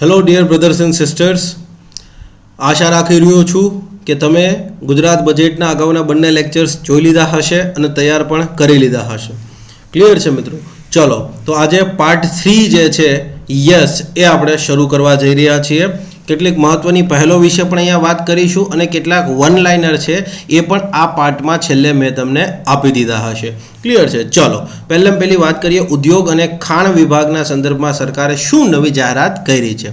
Hello dear brothers and sisters, આશા રાખી રહ્યો છું કે તમે ગુજરાત બજેટના અગાઉના બંને લેક્ચર્સ જોઈ લીધા હશે અને તૈયાર પણ કરી લીધા હશે. ક્લિયર છે મિત્રો? ચલો તો આજે પાર્ટ 3 જે છે યસ એ આપણે શરૂ કરવા જઈ રહ્યા છીએ. કેટલીક મહત્વની પહેલો વિશે પણ અહીંયા વાત કરીશું અને કેટલાક વન લાઇનર છે એ પણ આ પાર્ટમાં છેલ્લે મેં તમને આપી દીધા હશે. ક્લિયર છે? ચલો પહેલી વાત કરીએ ઉદ્યોગ અને ખાણ વિભાગના સંદર્ભમાં સરકારે શું નવી જાહેરાત કરી છે.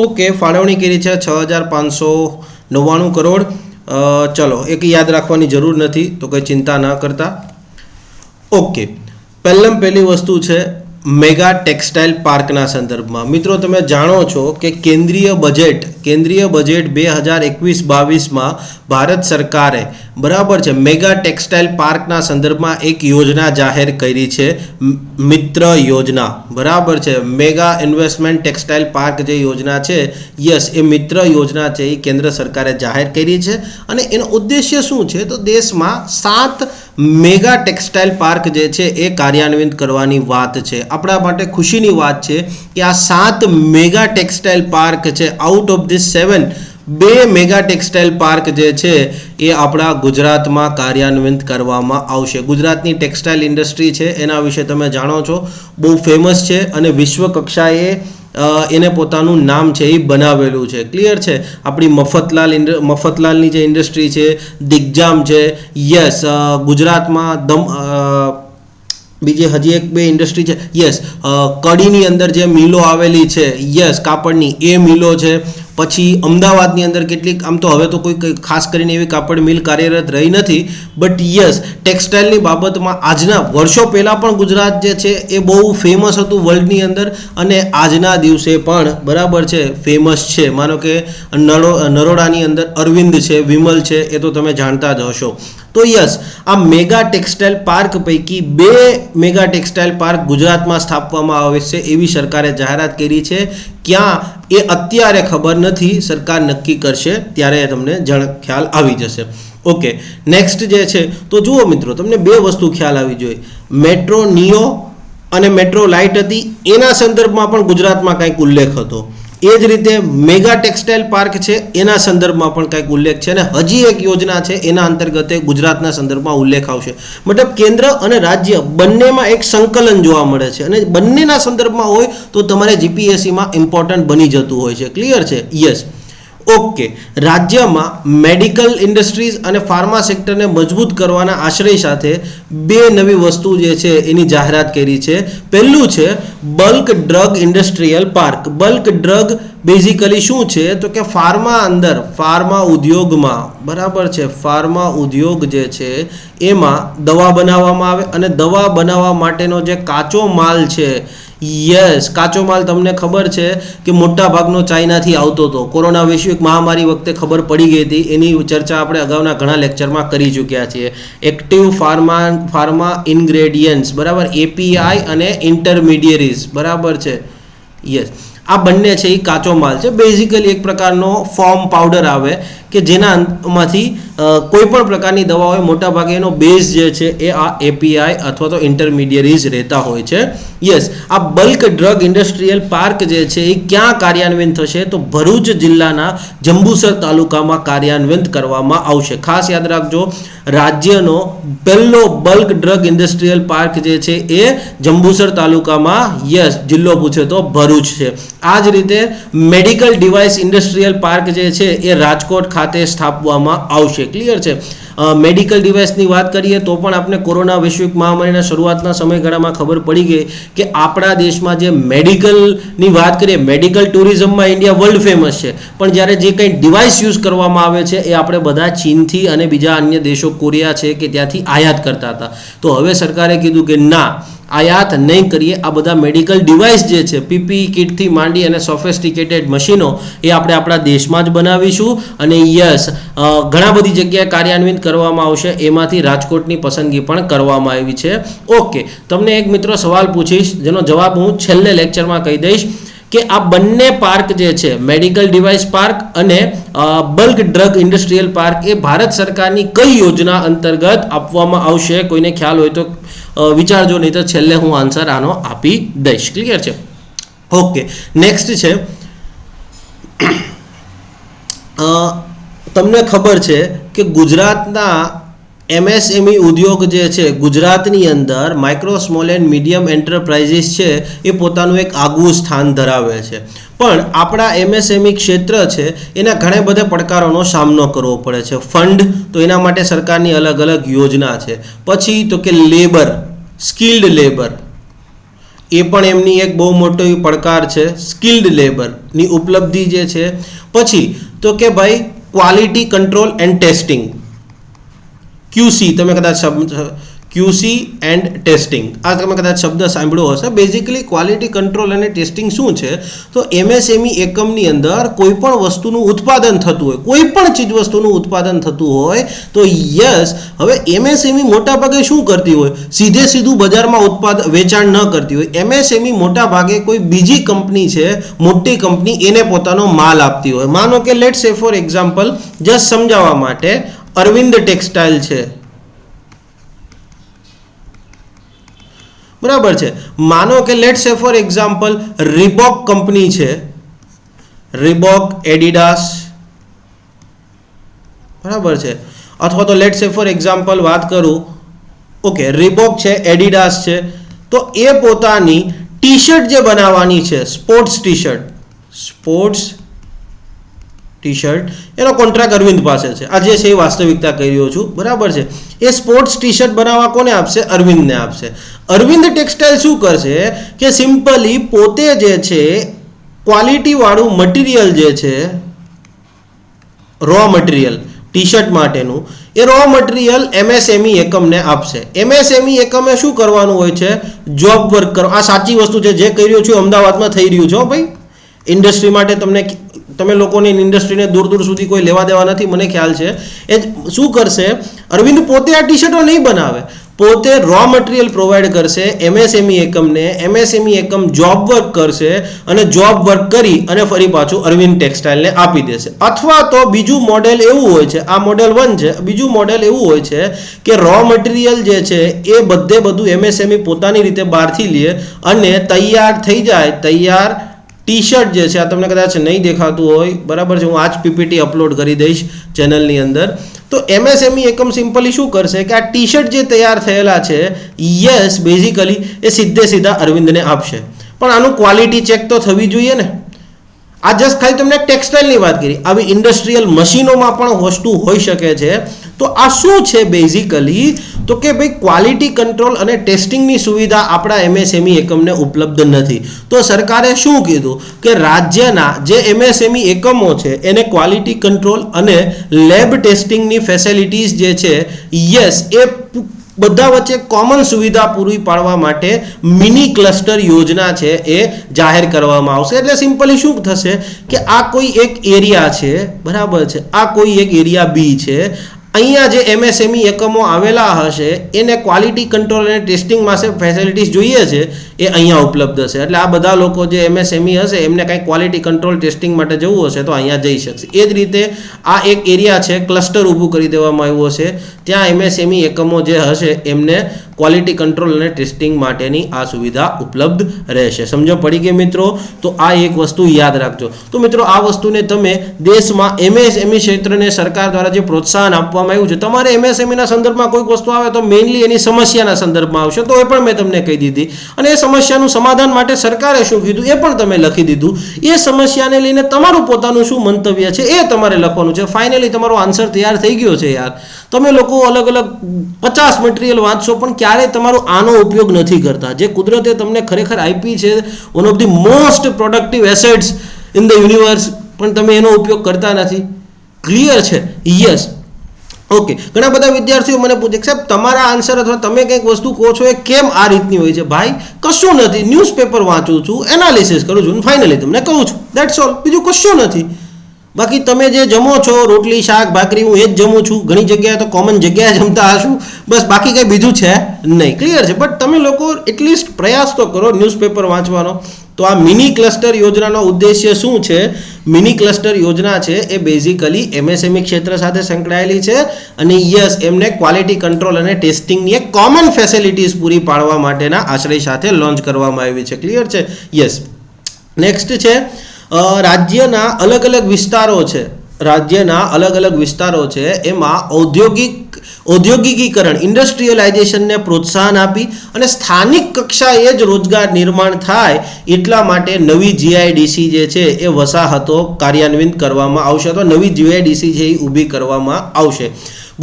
ઓકે, ફાળવણી કરી છે 6,599 કરોડ. ચલો એક યાદ રાખવાની જરૂર નથી તો કંઈ ચિંતા ન કરતા. ઓકે, પહેલી વસ્તુ છે મેગા ટેક્સટાઇલ પાર્કના સંદર્ભમાં. મિત્રો તમે જાણો છો કે કેન્દ્રીય બજેટ 2021-22માં ભારત સરકારે બરાબર છે મેગા ટેક્સટાઇલ પાર્કના સંદર્ભમાં એક યોજના જાહેર કરી છે, મિત્ર યોજના. બરાબર છે, મેગા ઇન્વેસ્ટમેન્ટ ટેક્સટાઇલ પાર્ક જે યોજના છે યસ એ મિત્ર યોજના છે એ કેન્દ્ર સરકારે જાહેર કરી છે અને એનો ઉદ્દેશ્ય શું છે તો દેશમાં 7 મેગા ટેક્સટાઇલ પાર્ક જે છે એ કાર્યાન્વિત કરવાની વાત છે. આપણા માટે ખુશીની વાત છે કે આ 7 મેગા ટેક્સટાઇલ પાર્ક છે, out of this 7 2 mega textile park જે છે એ આપણા ગુજરાતમાં કાર્યાન્વિત કરવામાં આવશે. ગુજરાતની ટેક્સટાઇલ ઇન્ડસ્ટ્રી છે એના વિશે તમે જાણો છો, બહુ ફેમસ છે અને વિશ્વ કક્ષાએ એને પોતાનું નામ છે એ બનાવેલું છે. ક્લિયર છે? આપણી મફતલાલની જે ઇન્ડસ્ટ્રી છે, દિગ્જામ છે, યસ ગુજરાતમાં બીજી હજી એક બે ઇન્ડસ્ટ્રી છે યસ, કડીની અંદર જે મિલો આવેલી છે યસ કાપડની એ મિલો છે. પછી અમદાવાદની અંદર કેટલીક, આમ તો હવે તો કોઈ ખાસ કરીને એવી કાપડ મિલ કાર્યરત રહી નથી, બટ યસ ટેક્સટાઇલની બાબતમાં આજના વર્ષો પહેલાં પણ ગુજરાત જે છે એ બહુ ફેમસ હતું વર્લ્ડની અંદર અને આજના દિવસે પણ બરાબર છે ફેમસ છે. માનો કે નરોડાની અંદર અરવિંદ છે, વિમલ છે, એ તો તમે જાણતા જ હશો. તો યસ આ મેગા ટેક્સટાઇલ પાર્ક પૈકી 2 મેગા ટેક્સટાઇલ પાર્ક ગુજરાતમાં સ્થાપવામાં આવશે એવી સરકારે જાહેરાત કરી છે. ક્યાં એ અત્યારે ખબર નથી, સરકાર નક્કી કરશે ત્યારે તમને ખ્યાલ આવી જશે. ઓકે, નેક્સ્ટ જે છે તો જુઓ મિત્રો, તમને 2 વસ્તુ ખ્યાલ આવી જોઈએ. મેટ્રો નિયો અને મેટ્રો લાઇટ હતી એના સંદર્ભમાં પણ ગુજરાતમાં કંઈક ઉલ્લેખ હતો. એ જ રીતે મેગા ટેક્સટાઇલ પાર્ક છે એના સંદર્ભમાં પણ કંઈક ઉલ્લેખ છે અને હજી એક યોજના છે એના અંતર્ગતે ગુજરાતના સંદર્ભમાં ઉલ્લેખ આવશે. મતલબ કેન્દ્ર અને રાજ્ય બંનેમાં એક સંકલન જોવા મળે છે અને બંનેના સંદર્ભમાં હોય તો તમારે જીપીએસસીમાં ઇમ્પોર્ટન્ટ બની જતું હોય છે. ક્લિયર છે? યસ. ઓકે, રાજ્યમાં મેડિકલ ઇન્ડસ્ટ્રીઝ અને ફાર્મા સેક્ટરને મજબૂત કરવાના આશ્રય સાથે 2 નવી વસ્તુ જે છે એની જાહેરાત કરી છે. પહેલું છે bulk drug industrial park. Bulk drug basically શું છે તો કે ફાર્મા ઉદ્યોગમાં બરાબર છે, ફાર્મા ઉદ્યોગ જે છે એમાં દવા બનાવવામાં આવે અને દવા બનાવવા માટેનો જે કાચો માલ છે યસ કાચો માલ તમને ખબર છે કે મોટા ભાગનો ચાઇનાથી આવતો હતો. કોરોના વૈશ્વિક મહામારી વખતે ખબર પડી ગઈ હતી, એની ચર્ચા આપણે અગાઉના ઘણા લેક્ચરમાં કરી ચૂક્યા છીએ. એક્ટિવ ફાર્મા ઇન્ગ્રેડિયન્ટ્સ બરાબર, એપીઆઈ અને ઇન્ટરમીડિયરીઝ બરાબર છે. યસ આ બંને છે એ કાચો માલ છે. બેઝિકલી એક પ્રકારનો ફોર્મ પાવડર આવે કે જેનામાંથી કોઈ પણ પ્રકારની દવા હોય મોટાભાગે એનો બેઝ જે છે એ આ એપીઆઈ અથવા તો ઇન્ટરમીડિયરીઝ રહેતા હોય છે. યસ આ બલ્ક ડ્રગ ઇન્ડસ્ટ્રીયલ પાર્ક જે છે એ ક્યાં કાર્યાન્વિત થશે તો ભરૂચ જિલ્લાના જંબુસર તાલુકામાં કાર્યાન્વિત કરવામાં આવશે. ખાસ યાદ રાખજો, રાજ્યનો પહેલો બલ્ક ડ્રગ ઇન્ડસ્ટ્રીયલ પાર્ક જે છે એ જંબુસર તાલુકામાં યસ જિલ્લો પૂછે તો ભરૂચ છે. આ જ રીતે મેડિકલ ડિવાઇસ ઇન્ડસ્ટ્રીયલ પાર્ક જે છે એ રાજકોટ ખાતે સ્થાપવામાં આવશે. ક્લિયર છે? મેડિકલ ડિવાઇસની વાત કરીએ તો પણ આપણે કોરોના વૈશ્વિક મહામારીના શરૂઆતના સમયગાળામાં ખબર પડી ગઈ કે આપણા દેશમાં જે મેડિકલની વાત કરીએ, મેડિકલ ટુરિઝમમાં ઇન્ડિયા વર્લ્ડ ફેમસ છે, પણ જ્યારે જે કંઈ ડિવાઇસ યુઝ કરવામાં આવે છે એ આપણે બધા ચીનથી અને બીજા અન્ય દેશો કોરિયા છે કે ત્યાંથી આયાત કરતા હતા. તો હવે સરકારે કીધું કે ના, આયાત નહીં કરીએ, આ બધા મેડિકલ ડિવાઇસ જે છે પીપીઈ કિટથી માંડી અને સોફિસ્ટિકેટેડ મશીનો એ આપણે આપણા દેશમાં જ બનાવીશું અને યસ ઘણા બધી જગ્યાએ કાર્યાન્વિત કરવામાં આવશે. એમાંથી રાજકોટની પસંદગી પણ કરવામાં આવી છે. ઓકે, તમને એક મિત્રો સવાલ પૂછીશ જેનો જવાબ હું છેલ્લે લેક્ચરમાં કહી દઈશ કે આ બંને પાર્ક જે છે મેડિકલ ડિવાઇસ પાર્ક અને બલ્ક ડ્રગ ઇન્ડસ્ટ્રીયલ પાર્ક એ ભારત સરકારની કઈ યોજના અંતર્ગત આપવામાં આવશે? કોઈને ખ્યાલ હોય તો વિચારજો, નહીં તો છેલ્લે હું આન્સર આનો આપી દઈશ. ક્લિયર છે? ઓકે, નેક્સ્ટ છે તમને ખબર છે કે ગુજરાતના એમએસએમઈ ઉદ્યોગ જે છે ગુજરાતની અંદર micro small and medium enterprises છે એ પોતાનું એક આગવું સ્થાન ધરાવે છે, પણ આપણા એમએસએમઈ ક્ષેત્ર છે એના ઘણા બધા પડકારોનો સામનો કરવો પડે છે. ફંડ તો એના માટે સરકારની અલગ અલગ યોજના છે. પછી તો કે લેબર, સ્કિલ્ડ લેબર, એ પણ એમની એક બહુ મોટો પડકાર છે, સ્કિલ્ડ લેબરની ઉપલબ્ધિ જે છે. પછી તો કે ભાઈ quality control and testing, QC, તમે કદાચ ક્યુસી એન્ડ ટેસ્ટિંગ આ તમે કદાચ શબ્દ સાંભળ્યો હશે. બેઝિકલી ક્વોલિટી કંટ્રોલ અને ટેસ્ટિંગ શું છે, તો એમએસએમઈ એકમની અંદર કોઈ પણ વસ્તુનું ઉત્પાદન થતું હોય, કોઈ પણ ચીજ વસ્તુનું ઉત્પાદન થતું હોય તો યસ, હવે એમએસએમઈ મોટાભાગે શું કરતી હોય, સીધું બજારમાં વેચાણ ન કરતી હોય. એમએસએમઈ મોટાભાગે કોઈ બીજી કંપની છે, મોટી કંપની, એને પોતાનો માલ આપતી હોય. માનો કે લેટ્સ સે ફોર એક્ઝામ્પલ, જસ્ટ સમજાવવા માટે, અરવિંદ ટેક્સટાઇલ છે, બરાબર છે. માનો કે લેટ્સ સે ફોર એક્ઝામ્પલ રીબોક કંપની છે, રીબોક, એડિડાસ, બરાબર છે. અથવા તો લેટ્સ સે ફોર એક્ઝામ્પલ વાત કરું, ઓકે, રીબોક છે, એડિડાસ છે, તો એ પોતાની ટી શર્ટ જે બનાવવાની છે, સ્પોર્ટ્સ ટી શર્ટ, એનો કોન્ટ્રાક્ટ અરવિંદ પાસે છે. આ જે છે એ વાસ્તવિકતા કહી રહ્યો છું, બરાબર છે. એ સ્પોર્ટ્સ ટી શર્ટ બનાવવા કોને આપશે? અરવિંદને આપશે. અરવિંદ ટેક્સટાઇલ શું કરશે કે સિમ્પલી પોતે જે છે ક્વોલિટી વાળું મટીરિયલ જે છે, રો મટીરિયલ ટી શર્ટ માટેનું, એ રો મટીરિયલ એમએસએમઈ એકમને આપશે. એમએસએમઈ એકમે શું કરવાનું હોય છે? જોબ વર્ક કરો. આ સાચી વસ્તુ છે, જે કહી રહ્યો છું અમદાવાદમાં થઈ રહ્યું છે ભાઈ. ઇન્ડસ્ટ્રી માટે તમે લોકોની ઇન્ડસ્ટ્રીને દૂર સુધી કોઈ લેવા દેવા નથી, મને ખ્યાલ છે. એ શું કરશે? અરવિંદ પોતે આ ટી શર્ટો નહીં બનાવે, પોતે રો મટીરિયલ પ્રોવાઈડ કરશે એમએસએમઈ એકમને. એમએસએમઈ એકમ જોબ વર્ક કરશે અને જોબ વર્ક કરી અને ફરી પાછું અરવિંદ ટેક્સટાઇલને આપી દેશે. અથવા તો બીજું મોડેલ એવું હોય છે, આ મોડેલ 1 છે, બીજું મોડેલ એવું હોય છે કે રો મટીરિયલ જે છે એ બધું એમએસએમઈ પોતાની રીતે બહારથી લે અને તૈયાર થઈ જાય, તૈયાર ટી શર્ટ જે છે, આ તમને કદાચ નહીં દેખાતું હોય, બરાબર છે, હું આ જ પીપીટી અપલોડ કરી દઈશ ચેનલની અંદર. તો એમએસએમઈ એકમ સિમ્પલી શું કરશે કે આ ટી શર્ટ જે તૈયાર થયેલા છે, યસ, બેઝિકલી એ સીધા અરવિંદને આપશે. પણ આનું ક્વોલિટી ચેક તો થવી જોઈએ ને. આ જસ્ટ ખાલી તમને ટેક્સટાઇલની વાત કરી, આવી ઇન્ડસ્ટ્રીયલ મશીનોમાં પણ વસ્તુ હોઈ શકે છે. તો આ શું છે બેઝિકલી, તો કે ભાઈ ક્વોલિટી કંટ્રોલ અને ટેસ્ટિંગની સુવિધા આપણા એમએસએમઈ એકમને ઉપલબ્ધ નથી. તો સરકારે શું કીધું કે રાજ્યના જે એમએસએમઈ એકમો છે એને ક્વોલિટી કંટ્રોલ અને લેબ ટેસ્ટિંગની ફેસિલિટીઝ જે છે, યસ, એ બધા વચ્ચે કોમન સુવિધા પૂરી પાડવા માટે મિની ક્લસ્ટર યોજના છે એ જાહેર કરવામાં આવશે. એટલે સિમ્પલી શું થશે કે આ કોઈ એક એરિયા છે, બરાબર છે, આ કોઈ એક એરિયા બી છે, અહીંયા જે એમએસએમઈ એકમો આવેલા હશે એને ક્વોલિટી કંટ્રોલ અને ટેસ્ટિંગ માટે ફેસિલિટીઝ જોઈએ છે, એ અહીંયા ઉપલબ્ધ હશે. એટલે આ બધા લોકો જે એમએસએમઈ હશે એમને કંઈ ક્વોલિટી કંટ્રોલ ટેસ્ટિંગ માટે જવું હશે તો અહીંયા જઈ શકશે. એ જ રીતે આ એક એરિયા છે, ક્લસ્ટર ઊભું કરી દેવામાં આવ્યું હશે, ત્યાં એમએસએમઈ એકમો જે હશે એમને ક્વોલિટી કંટ્રોલ અને ટેસ્ટિંગ માટેની આ સુવિધા ઉપલબ્ધ રહેશે. સમજો પડી ગઈ મિત્રો? તો આ એક વસ્તુ યાદ રાખજો. તો મિત્રો આ વસ્તુને તમે દેશમાં એમએસએમઈ ક્ષેત્રને સરકાર દ્વારા જે પ્રોત્સાહન આપવામાં આવ્યું છે, તમારે એમએસએમઈના સંદર્ભમાં કોઈક વસ્તુ આવે તો મેઇનલી એની સમસ્યાના સંદર્ભમાં આવશે, તો એ પણ મેં તમને કહી દીધી. અને એ સમસ્યાનું સમાધાન માટે સરકારે શું કીધું એ પણ તમે લખી દીધું. એ સમસ્યાને લઈને તમારું પોતાનું શું મંતવ્ય છે એ તમારે લખવાનું છે. ફાઇનલી તમારો આન્સર તૈયાર થઈ ગયો છે યાર. તમે લોકો અલગ અલગ 50 મટીરિયલ વાંચશો પણ ક્યારેય તમારો આનો ઉપયોગ નથી કરતા. જે કુદરતે તમને ખરેખર આપી છે, one of the most productive assets in the universe, પણ તમે એનો ઉપયોગ કરતા નથી. ક્લિયર છે? યસ. ઓકે, ઘણા બધા વિદ્યાર્થીઓ મને પૂછે સાહેબ તમારા આન્સર અથવા તમે કંઈક વસ્તુ કહો છો એ કેમ આ રીતની હોય છે? ભાઈ કશું નથી, ન્યૂઝપેપર વાંચું છું, એનાલિસિસ કરું છું, ફાઇનલી તમને કહું છું, દેટ્સ ઓલ. બીજું કશું નથી. બાકી તમે જે જમો છો રોટલી શાક ભાખરી, હું એ જ જમું છું. ઘણી જગ્યાએ તો કોમન જગ્યાએ જમતા હશું, બસ બાકી કંઈ બીજું છે નહીં. ક્લિયર છે? બટ તમે લોકો એટલીસ્ટ પ્રયાસ તો કરો ન્યૂઝપેપર વાંચવાનો. તો આ મિની ક્લસ્ટર યોજનાનો ઉદ્દેશ્ય શું છે? મિની ક્લસ્ટર યોજના છે એ બેઝિકલી એમએસએમઈ ક્ષેત્ર સાથે સંકળાયેલી છે અને યસ, એમને ક્વોલિટી કંટ્રોલ અને ટેસ્ટિંગની એક કોમન ફેસિલિટીઝ પૂરી પાડવા માટેના આશ્રય સાથે લોન્ચ કરવામાં આવી છે. ક્લિયર છે? યસ. નેક્સ્ટ છે રાજ્યના અલગ અલગ વિસ્તારો છે, રાજ્યના અલગ અલગ વિસ્તારો છે એમાં ઔદ્યોગિકીકરણ ઇન્ડસ્ટ્રીયલાઇઝેશનને પ્રોત્સાહન આપી અને સ્થાનિક કક્ષાએ જ રોજગાર નિર્માણ થાય એટલા માટે નવી જીઆઈડીસી જે છે એ વસાહતો કાર્યાન્વિત કરવામાં આવશે, તો નવી જીઆઈડીસી છે એ ઊભી કરવામાં આવશે.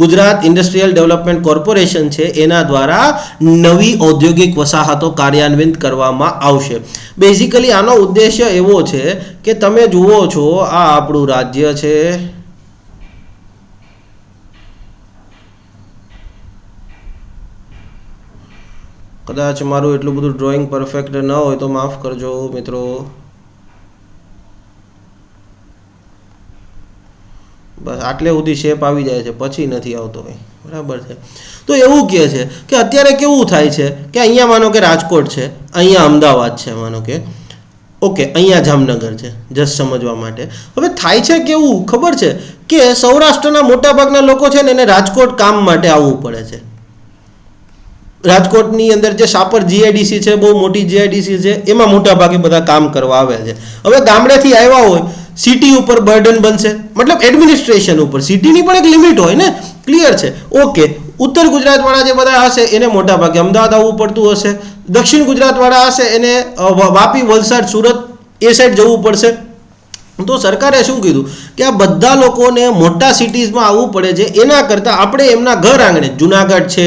ગુજરાત ઇન્ડસ્ટ્રીયલ ડેવલપમેન્ટ કોર્પોરેશન છે એના દ્વારા નવી ઔદ્યોગિક વસાહતો કાર્યાન્વિત કરવામાં આવશે. બેઝિકલી આનો ઉદ્દેશ્ય એવો છે કે તમે જુઓ છો આ આપણું રાજ્ય છે, કદાચ મારું એટલું બધું ડ્રોઈંગ પરફેક્ટ ન હોય તો માફ કરજો મિત્રો. બસ આટલે સુધી શેપ આવી જાય છે, પછી નથી આવતો કંઈ, બરાબર છે. તો એવું કહે છે કે અત્યારે કેવું થાય છે કે અહીંયા માનો કે રાજકોટ છે, અહીંયા અમદાવાદ છે, માનો કે ઓકે અહીંયા જામનગર છે, જસ્ટ સમજવા માટે. હવે થાય છે કેવું ખબર છે કે સૌરાષ્ટ્રના મોટાભાગના લોકો છે ને એને રાજકોટ કામ માટે આવવું પડે છે. રાજકોટની અંદર જે શાપર જીઆઈડીસી છે, બહુ મોટી જીઆઈડીસી છે, એમાં મોટાભાગે બધા કામ કરવા આવે છે. હવે ગામડેથી આવ્યા હોય, સિટી ઉપર બર્ડન બનશે, મતલબ એડમિનિસ્ટ્રેશન ઉપર. સિટીની પણ એક લિમિટ હોય ને, ક્લિયર છે. ઓકે, ઉત્તર ગુજરાતવાળા જે બધા હશે એને મોટાભાગે અમદાવાદ આવવું પડતું હશે, દક્ષિણ ગુજરાતવાળા હશે એને વાપી, વલસાડ, સુરત એ સાઈડ જવું પડશે. તો સરકારે શું કીધું કે આ બધા લોકોને મોટા સિટીઝમાં આવવું પડે છે, એના કરતાં આપણે એમના ઘર આંગણે, જુનાગઢ છે,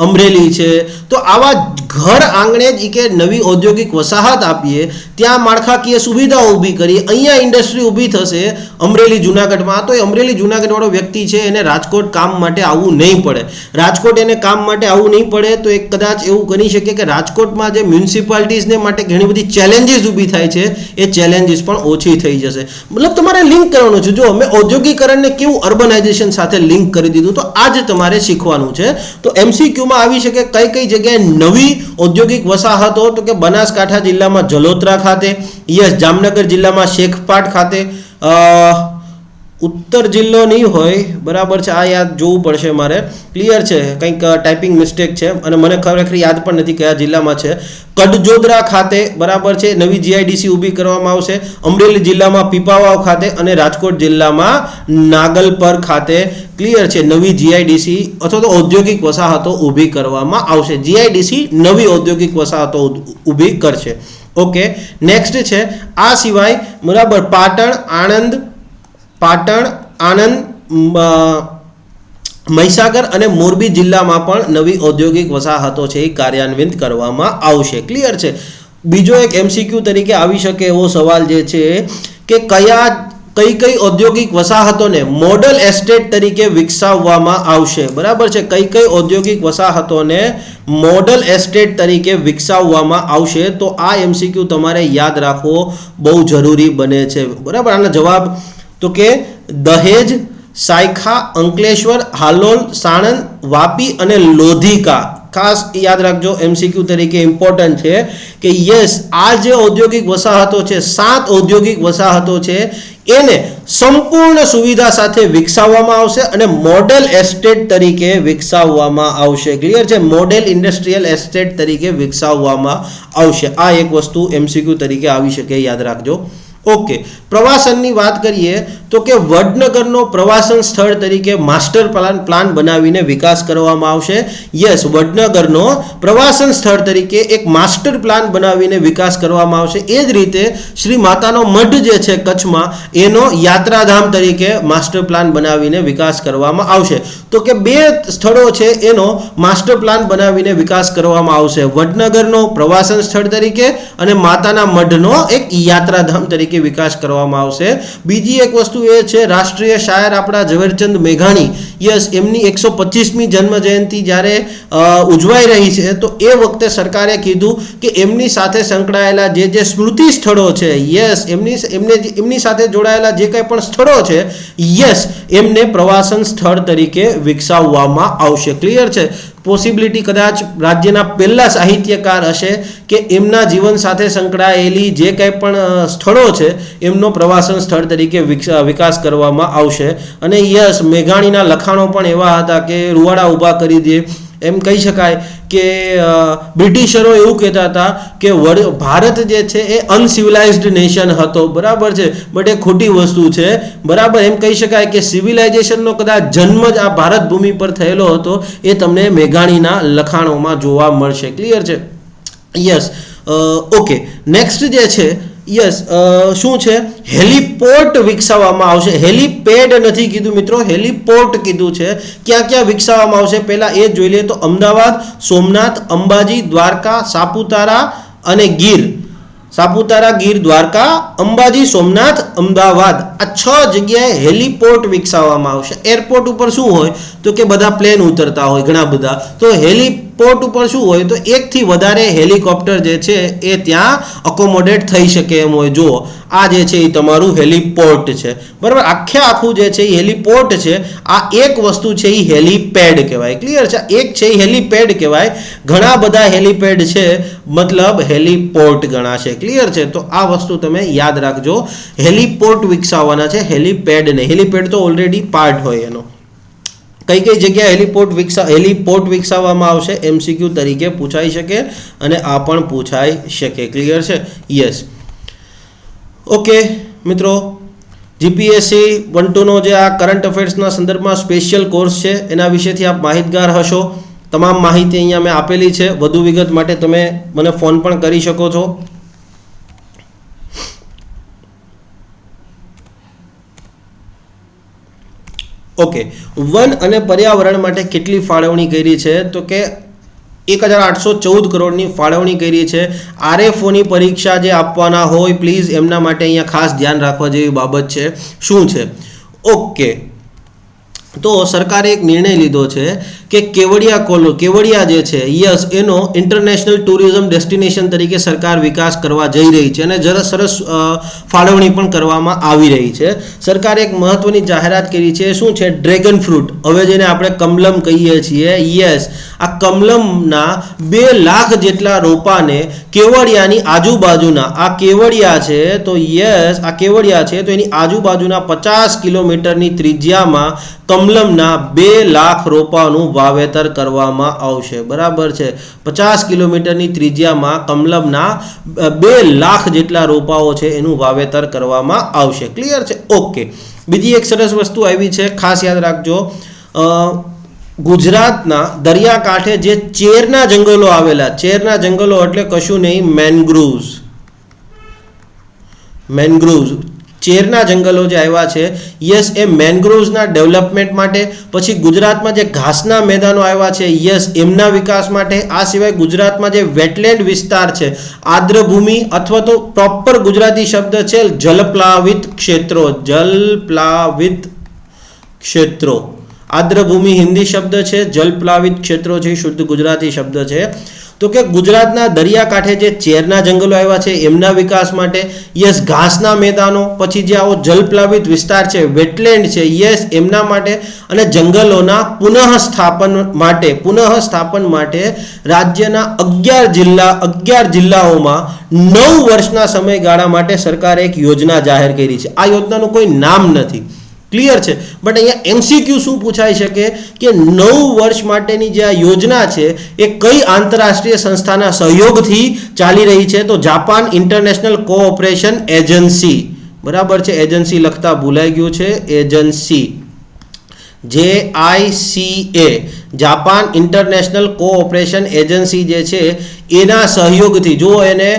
અમરેલી છે, તો આવા ઘર આંગણે જ કે નવી ઔદ્યોગિક વસાહત આપીએ, ત્યાં માળખાકીય સુવિધાઓ ઊભી કરીએ, અહીંયા ઇન્ડસ્ટ્રી ઊભી થશે અમરેલી જુનાગઢમાં. તો એ અમરેલી જુનાગઢવાળો વ્યક્તિ છે એને રાજકોટ કામ માટે આવવું નહીં પડે. રાજકોટ એને કામ માટે આવવું નહીં પડે તો એક કદાચ એવું કરી શકે કે રાજકોટમાં જે મ્યુનિસિપાલિટીઝને માટે ઘણી બધી ચેલેન્જીસ ઊભી થાય છે એ ચેલેન્જીસ પણ ઓછી થઈ જશે. મતલબ તમારે લિંક કરવાનું છે. જો અમે ઔદ્યોગિકરણને કેવું અર્બનાઇઝેશન સાથે લિંક કરી દીધું, તો આ જ તમારે શીખવાનું છે. તો એમસીક્યુમાં આવી શકે કઈ કઈ જગ્યાએ નવી ઔદ્યોગિક વસાહતો, તો કે બનાસકાંઠા જિલ્લામાં જલોત્રા ખાતે, યસ, જામનગર જિલ્લામાં શેખપાટ ખાતે, ઉત્તર જિલ્લો નહીં હોય, બરાબર છે, આ યાદ જોવું પડશે મારે, ક્લિયર છે, કંઈક ટાઈપિંગ મિસ્ટેક છે અને મને ખરેખર યાદ પણ નથી કયા જિલ્લામાં છે. કડજોદરા ખાતે, બરાબર છે, નવી જીઆઈડીસી ઊભી કરવામાં આવશે. અમરેલી જિલ્લામાં પીપાવાવ ખાતે અને રાજકોટ જિલ્લામાં નાગલપર ખાતે, ક્લિયર છે, નવી જીઆઈડીસી અથવા તો ઔદ્યોગિક વસાહતો ઊભી કરવામાં આવશે. જીઆઈડીસી નવી ઔદ્યોગિક વસાહતો ઊભી કરશે. ઓકે, નેક્સ્ટ છે આ સિવાય, બરાબર, પાટણ, આણંદ, મહીસાગર અને મોરબી જિલ્લામાં પણ નવી ઔદ્યોગિક વસાહતો છે એ કાર્યાન્વિત કરવામાં આવશે. ક્લિયર છે. બીજો એક એમસીક્યુ તરીકે આવી શકે એવો સવાલ જે છે કે કઈ ઔદ્યોગિક વસાહતોને મોડલ એસ્ટેટ તરીકે વિકસાવવામાં આવશે, બરાબર છે, કઈ ઔદ્યોગિક વસાહતોને મોડલ એસ્ટેટ તરીકે વિકસાવવામાં આવશે. તો આ એમસીક્યુ તમારે યાદ રાખવો બહુ જરૂરી બને છે, બરાબર. આનો જવાબ તો કે દહેજ, સાયખા, અંકલેશ્વર, હાલોલ, સાણંદ, વાપી અને લોધિકા. ખાસ યાદ રાખજો, એમસીક્યુ તરીકે ઇમ્પોર્ટન્ટ છે કે યસ, આ જે ઔદ્યોગિક વસાહતો છે, 7 ઔદ્યોગિક વસાહતો છે, એને સંપૂર્ણ સુવિધા સાથે વિકસાવવામાં આવશે અને મોડેલ એસ્ટેટ તરીકે વિકસાવવામાં આવશે. ક્લિયર છે, મોડેલ ઇન્ડસ્ટ્રીયલ એસ્ટેટ તરીકે વિકસાવવામાં આવશે. આ એક વસ્તુ એમસીક્યુ તરીકે આવી શકે, યાદ રાખજો. ઓકે, પ્રવાસનની વાત કરીએ તો કે વડનગરનો પ્રવાસન સ્થળ તરીકે માસ્ટર પ્લાન બનાવીને વિકાસ કરવામાં આવશે. યસ, વડનગરનો પ્રવાસન સ્થળ તરીકે એક માસ્ટર પ્લાન બનાવીને વિકાસ કરવામાં આવશે. એ જ રીતે શ્રી માતાનો મઢ જે છે કચ્છમાં, એનો યાત્રાધામ તરીકે માસ્ટર પ્લાન બનાવીને વિકાસ કરવામાં આવશે. તો કે 2 સ્થળો છે એનો માસ્ટર પ્લાન બનાવીને વિકાસ કરવામાં આવશે. વડનગરનો પ્રવાસન સ્થળ તરીકે અને માતાના મઢનો એક યાત્રાધામ તરીકે વિકાસ કરવામાં આવશે. બીજી એક વસ્તુ એ છે, રાષ્ટ્રીય શાયર આપણા ઝવેરચંદ મેઘાણી, યસ, એમની 125મી જન્મ જયંતિ જ્યારે ઉજવાઈ રહી છે, તો એ વખતે સરકારે કીધું કે એમની સાથે સંકળાયેલા જે સ્મૃતિ સ્થળો છે, યસ, એમની સાથે જોડાયેલા જે કંઈ પણ સ્થળો છે, યસ, એમને પ્રવાસન સ્થળ તરીકે વિકસાવવામાં આવશે. ક્લિયર છે. પોસિબિલિટી કદાચ રાજ્યના પહેલા સાહિત્યકાર હશે કે એમના જીવન સાથે સંકળાયેલી જે કંઈ પણ સ્થળો છે એમનો પ્રવાસન સ્થળ તરીકે વિકાસ કરવામાં આવશે. અને યસ, મેઘાણીના લખાણો પણ એવા હતા કે રૂવાડા ઊભા કરી દે, એમ કહી શકાય કે બ્રિટિશરો એવું કહેતા હતા કે ભારત જે છે એ અનસિવિલાઇઝડ નેશન હતો, બરાબર છે, બટ એ ખોટી વસ્તુ છે, બરાબર. એમ કહી શકાય કે સિવિલાઇઝેશનનો કદાચ જન્મ જ આ ભારત ભૂમિ પર થયેલો હતો. એ તમને મેઘાણીના લખાણોમાં જોવા મળશે. ક્લિયર છે? યસ. ઓકે, નેક્સ્ટ જે છે, યસ, શું છે, હેલિપોર્ટ વિકસાવવામાં આવશે. હેલિપેડ નથી કીધું મિત્રો, હેલિપોર્ટ કીધું છે. ક્યાં ક્યાં વિકસાવવામાં આવશે પહેલા એ જોઈ લઈએ. તો અમદાવાદ, સોમનાથ, અંબાજી, દ્વારકા, સાપુતારા અને ગીર. સાપુતારા, ગીર, દ્વારકા, અંબાજી, સોમનાથ, અમદાવાદ, આ 6 જગ્યાએ હેલિપોર્ટ વિકસાવવામાં આવશે. એરપોર્ટ ઉપર શું હોય તો કે બધા પ્લેન ઉતરતા હોય ઘણા બધા, તો હેલિપોર્ટ ઉપર શું હોય તો એકથી વધારે હેલિકોપ્ટર જે છે એ ત્યાં અકોમોડેટ થઈ શકે એમ હોય. જુઓ, આ જે છે એ તમારું હેલિપોર્ટ છે, બરાબર. આખું જે છે એ હેલિપોર્ટ છે. આ એક વસ્તુ છે એ હેલિપેડ કહેવાય. ક્લિયર છે? એક છે એ હેલિપેડ કહેવાય, ઘણા બધા હેલિપેડ છે, મતલબ હેલિપોર્ટ ગણાશે. ક્લિયર છે? તો આ વસ્તુ તમે યાદ રાખજો. હેલિપોર્ટ વિકસાવવાના છે, હેલિપેડ નહીં. હેલિપેડ તો ઓલરેડી પાર્ટ હોય એનો. કઈ કઈ જગ્યાએ હેલિપોર્ટ વિકસાવવામાં આવશે MCQ તરીકે પૂછાઈ શકે અને આ પણ પૂછાઈ શકે. ક્લિયર છે? યસ. ઓકે મિત્રો, જીપીએસસી 1-2નો જે આ કરંટ અફેર્સના સંદર્ભમાં સ્પેશિયલ કોર્સ છે એના વિશેથી આપ માહિતગાર હશો. તમામ માહિતી અહીંયા મેં આપેલી છે. વધુ વિગત માટે તમે મને ફોન પણ કરી શકો છો. ઓકે, વન અને પર્યાવરણ માટે કેટલી ફાળવણી કરી છે તો કે 1814 કરોડની ફાળવણી કરી છે. RFOની પરીક્ષા જે આપવાના હોય પ્લીઝ એમના માટે અહીંયા ખાસ ધ્યાન રાખવા જેવી બાબત છે. શું છે? ઓકે, તો સરકારે એક નિર્ણય લીધો છે કે કેવડિયા જે છે, યસ, એનો ઇન્ટરનેશનલ ટુરિઝમ ડેસ્ટિનેશન તરીકે સરકાર વિકાસ કરવા જઈ રહી છે અને જરા સરસ ફાળવણી પણ કરવામાં આવી રહી છે. સરકારે એક મહત્વની જાહેરાત કરી છે. શું છે? ડ્રેગન ફ્રૂટ, હવે જેને આપણે કમલમ કહીએ છીએ. યસ, આ કમલમના 2 લાખ જેટલા રોપાને કેવડિયાની આજુબાજુના, આ કેવડિયા છે તો યસ, આ કેવડિયા છે તો એની આજુબાજુના 50 કિલોમીટરની ત્રિજ્યામાં કમલમના 2 લાખ રોપાનું વાવેતર કરવામાં આવશે. બરાબર છે? 50 કિલોમીટરની ત્રિજ્યામાં કમલમના 2 લાખ જેટલા રોપાઓ છે એનું વાવેતર કરવામાં આવશે. ક્લિયર છે? ઓકે, બીજી એક સરસ વસ્તુ આવી છે, ખાસ યાદ રાખજો. ગુજરાતના દરિયાકાંઠે જે ચેરના જંગલો આવેલા, ચેરના જંગલો એટલે કશું નહીં, મેનગ્રુવ્સ, ચેરના જંગલો જે આવ્યા છે, યસ, એ મેનગ્રોવ્સના ડેવલપમેન્ટ માટે. પછી ગુજરાતમાં જે ઘાસના મેદાનો આવ્યા છે, યસ, એમના વિકાસ માટે. આ સિવાય ગુજરાતમાં જે વેટલેન્ડ વિસ્તાર છે, આદ્રભૂમિ અથવા તો પ્રોપર ગુજરાતી શબ્દ છે જલપ્લાવિત ક્ષેત્રો. આદ્રભૂમિ હિન્દી શબ્દ છે, જલપ્લાવિત ક્ષેત્રો છે શુદ્ધ ગુજરાતી શબ્દ છે. તો કે ગુજરાતના દરિયાકાંઠે જે ચેરના જંગલો આવ્યા છે એમના વિકાસ માટે. યસ, ઘાસના મેદાનો, પછી જે આવો જલપ્લાવિત વિસ્તાર છે, વેટલેન્ડ છે, યસ, એમના માટે. અને જંગલોના પુનઃસ્થાપન માટે રાજ્યના 11 જિલ્લાઓમાં 9 વર્ષના સમયગાળા માટે સરકારે એક યોજના જાહેર કરી છે. આ યોજનાનું કોઈ નામ નથી. ક્લિયર છે? બટ અહીંયા MCQ શું પૂછાઈ શકે કે 9 વર્ષ માટેની જે આ યોજના છે એ કઈ આંતરરાષ્ટ્રીય સંસ્થાના સહયોગથી ચાલી રહી છે? તો જાપાન ઇન્ટરનેશનલ કોઓપરેશન એજન્સી. બરાબર છે? એજન્સી લખતા ભૂલાઈ ગયું છે, agency, JICA, Japan international cooperation agency જે છે એના સહયોગથી. જો એને